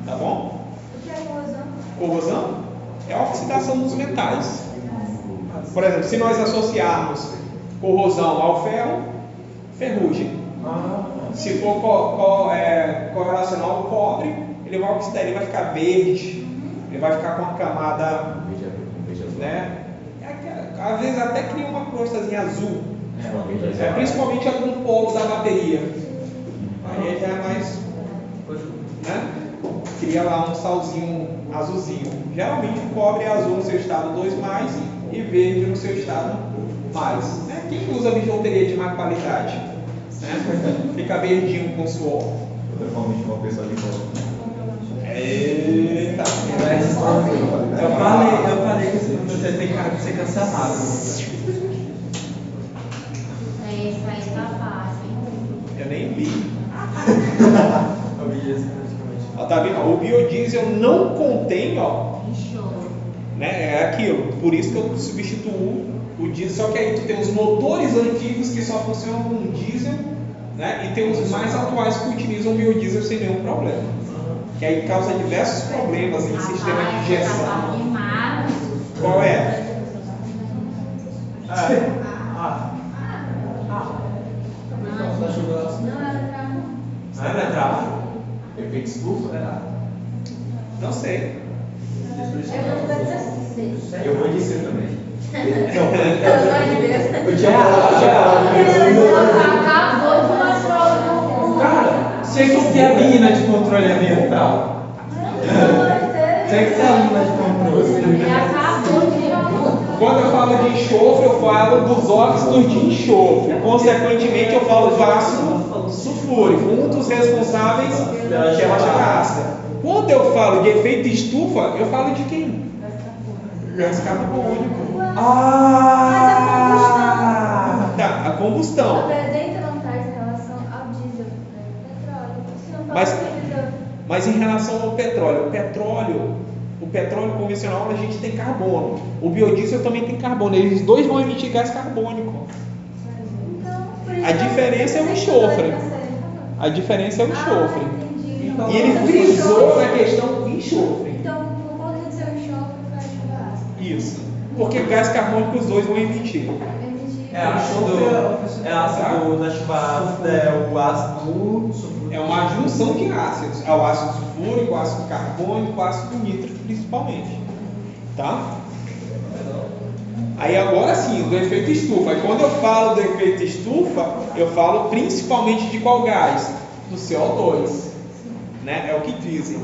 Tá bom? O que é corrosão? Corrosão é a oxidação dos metais. Por exemplo, se nós associarmos corrosão ao ferro, ferrugem. Se for correlacional ao cobre, ele vai oxidar, ele vai ficar verde, ele vai ficar com uma camada, né? Às vezes até cria uma crostazinha azul, principalmente algum polo da bateria. Aí já é mais, né? Cria lá um salzinho azulzinho. Geralmente o cobre é azul no seu estado 2+, e verde no seu estado mais. Né? Quem usa bijuteria de má qualidade? Né? Fica verdinho com suor. Totalmente uma pessoa de volta. Eita! Eu falei que você tem cara de ser cancelado. Isso aí tá fácil. Eu nem li. Eu vi isso praticamente. Ó, tá vendo? O biodiesel não contém, ó, Enxofre. né? É aquilo. Por isso que eu substituo o diesel. Só que aí tu tem os motores antigos que só funcionam com diesel, né? E tem os mais atuais que utilizam o biodiesel sem nenhum problema. Que aí causa diversos problemas em sistema de injeção. Qual é? Não, ela Entrar. Efeito estufa? Não sei. Eu vou dizer também. Pelo amor de Deus. Eu tinha falado Acabou de mostrar o Cara, tinha que ser a mina de controle ambiental. Tinha que ser a mina de controle. Ele acabou de Quando eu falo de enxofre, eu falo dos óxidos de enxofre. Consequentemente, eu falo de ácido sulfúrico, um dos responsáveis pela chama ácida. Quando eu falo de efeito estufa, eu falo de quem? Gás carbônico. Tá, a combustão. A presente não traz relação ao diesel, petróleo. Se não Mas- fala diesel. Mas em relação ao petróleo, o petróleo convencional a gente tem carbono. O biodiesel também tem carbono. Eles dois vão emitir gás carbônico. Então, por isso A diferença é o enxofre. A diferença é o enxofre. Entendi. E ele frisou na questão do enxofre. Então, por conta de ser um enxofre, faz chuva ácida. Isso. Porque gás carbônico os dois vão emitir. Entendi. É ácido da chuva ácida, é o ácido. É uma junção de ácidos. É o ácido sulfúrico, o ácido carbônico, o ácido nítrico principalmente. Tá? Aí agora sim, do efeito estufa. Aí quando eu falo do efeito estufa, eu falo principalmente de qual gás? Do CO2. Né? É o que dizem.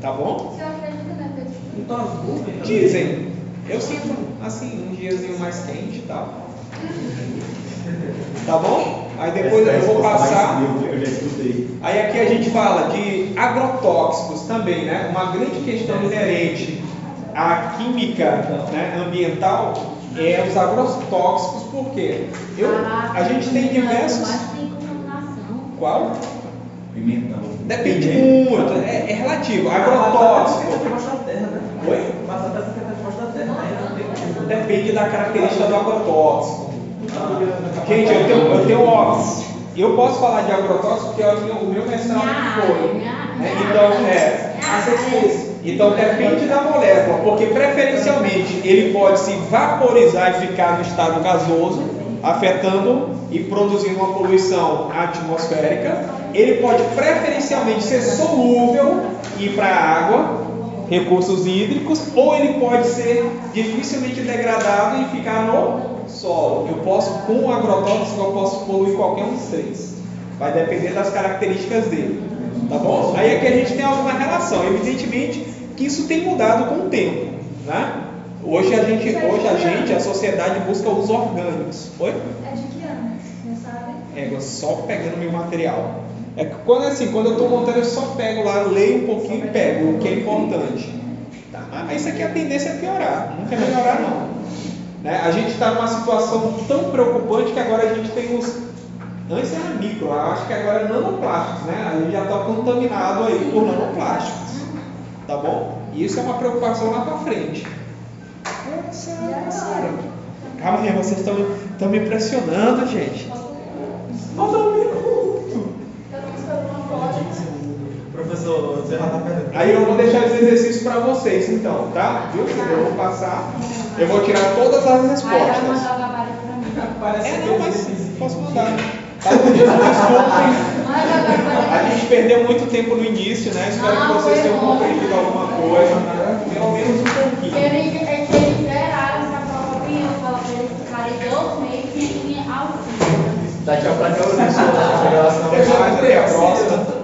Tá bom? Você acredita na efeito estufa? Então as nuvens. Dizem. Eu sinto assim, um diazinho mais quente e tal. Tá bom? Aí depois eu vou passar. Eu já estudei. Aí aqui a gente fala de agrotóxicos também, né? Uma grande questão inerente à química, né, ambiental é os agrotóxicos, por quê? A gente tem diversos. Tem contaminação. Qual? Pimentão. Depende muito, é relativo. Agrotóxico. Debaixo da terra, né? Oi? Batata fica debaixo da terra, né? Não tem como. Depende da característica do agrotóxico. Gente, eu tenho óbvio. Eu posso falar de agrotóxico porque o meu mestrado foi. Né? Então depende da molécula, porque preferencialmente ele pode se vaporizar e ficar no estado gasoso, afetando e produzindo uma poluição atmosférica. Ele pode preferencialmente ser solúvel e ir para a água, recursos hídricos, ou ele pode ser dificilmente degradado e ficar no solo. Com o agrotóxico eu posso poluir qualquer um dos três. Vai depender das características dele. Tá bom? Aí aqui a gente tem alguma relação. Evidentemente que isso tem mudado com o tempo, né? Hoje a sociedade busca os orgânicos. Oi? É de que ano? Você sabe? Só pegando meu material. É que quando eu estou montando, eu só pego lá, leio um pouquinho e pego o que é importante. Tá? Mas isso aqui a tendência é piorar, não quer melhorar não. Né? A gente está numa situação tão preocupante que agora a gente tem antes era micro, eu acho que agora é nanoplásticos, né? A gente já está contaminado aí por nanoplásticos. Tá bom? E isso é uma preocupação lá para frente. Calma aí, vocês estão me impressionando, gente. Falta um minuto. Professor, você já está perdendo. Aí eu vou deixar esse exercício para vocês, então, tá? Viu? Eu vou passar. Eu vou tirar todas as Aí vai respostas. mandar o gabarito pra mim. Parece Não, mas que posso mandar. Tá bom, desculpem. Manda o gabarito. A gente perdeu muito tempo no início, né? Espero que Não, vocês foi tenham bom. compreendido alguma coisa. Pelo menos um pouquinho. Eles esperaram essa prova vir, eu falo pra eles ficarem 2 meses sem auxílio. Dá tchau pra cá, professor. Até mais, até a próxima.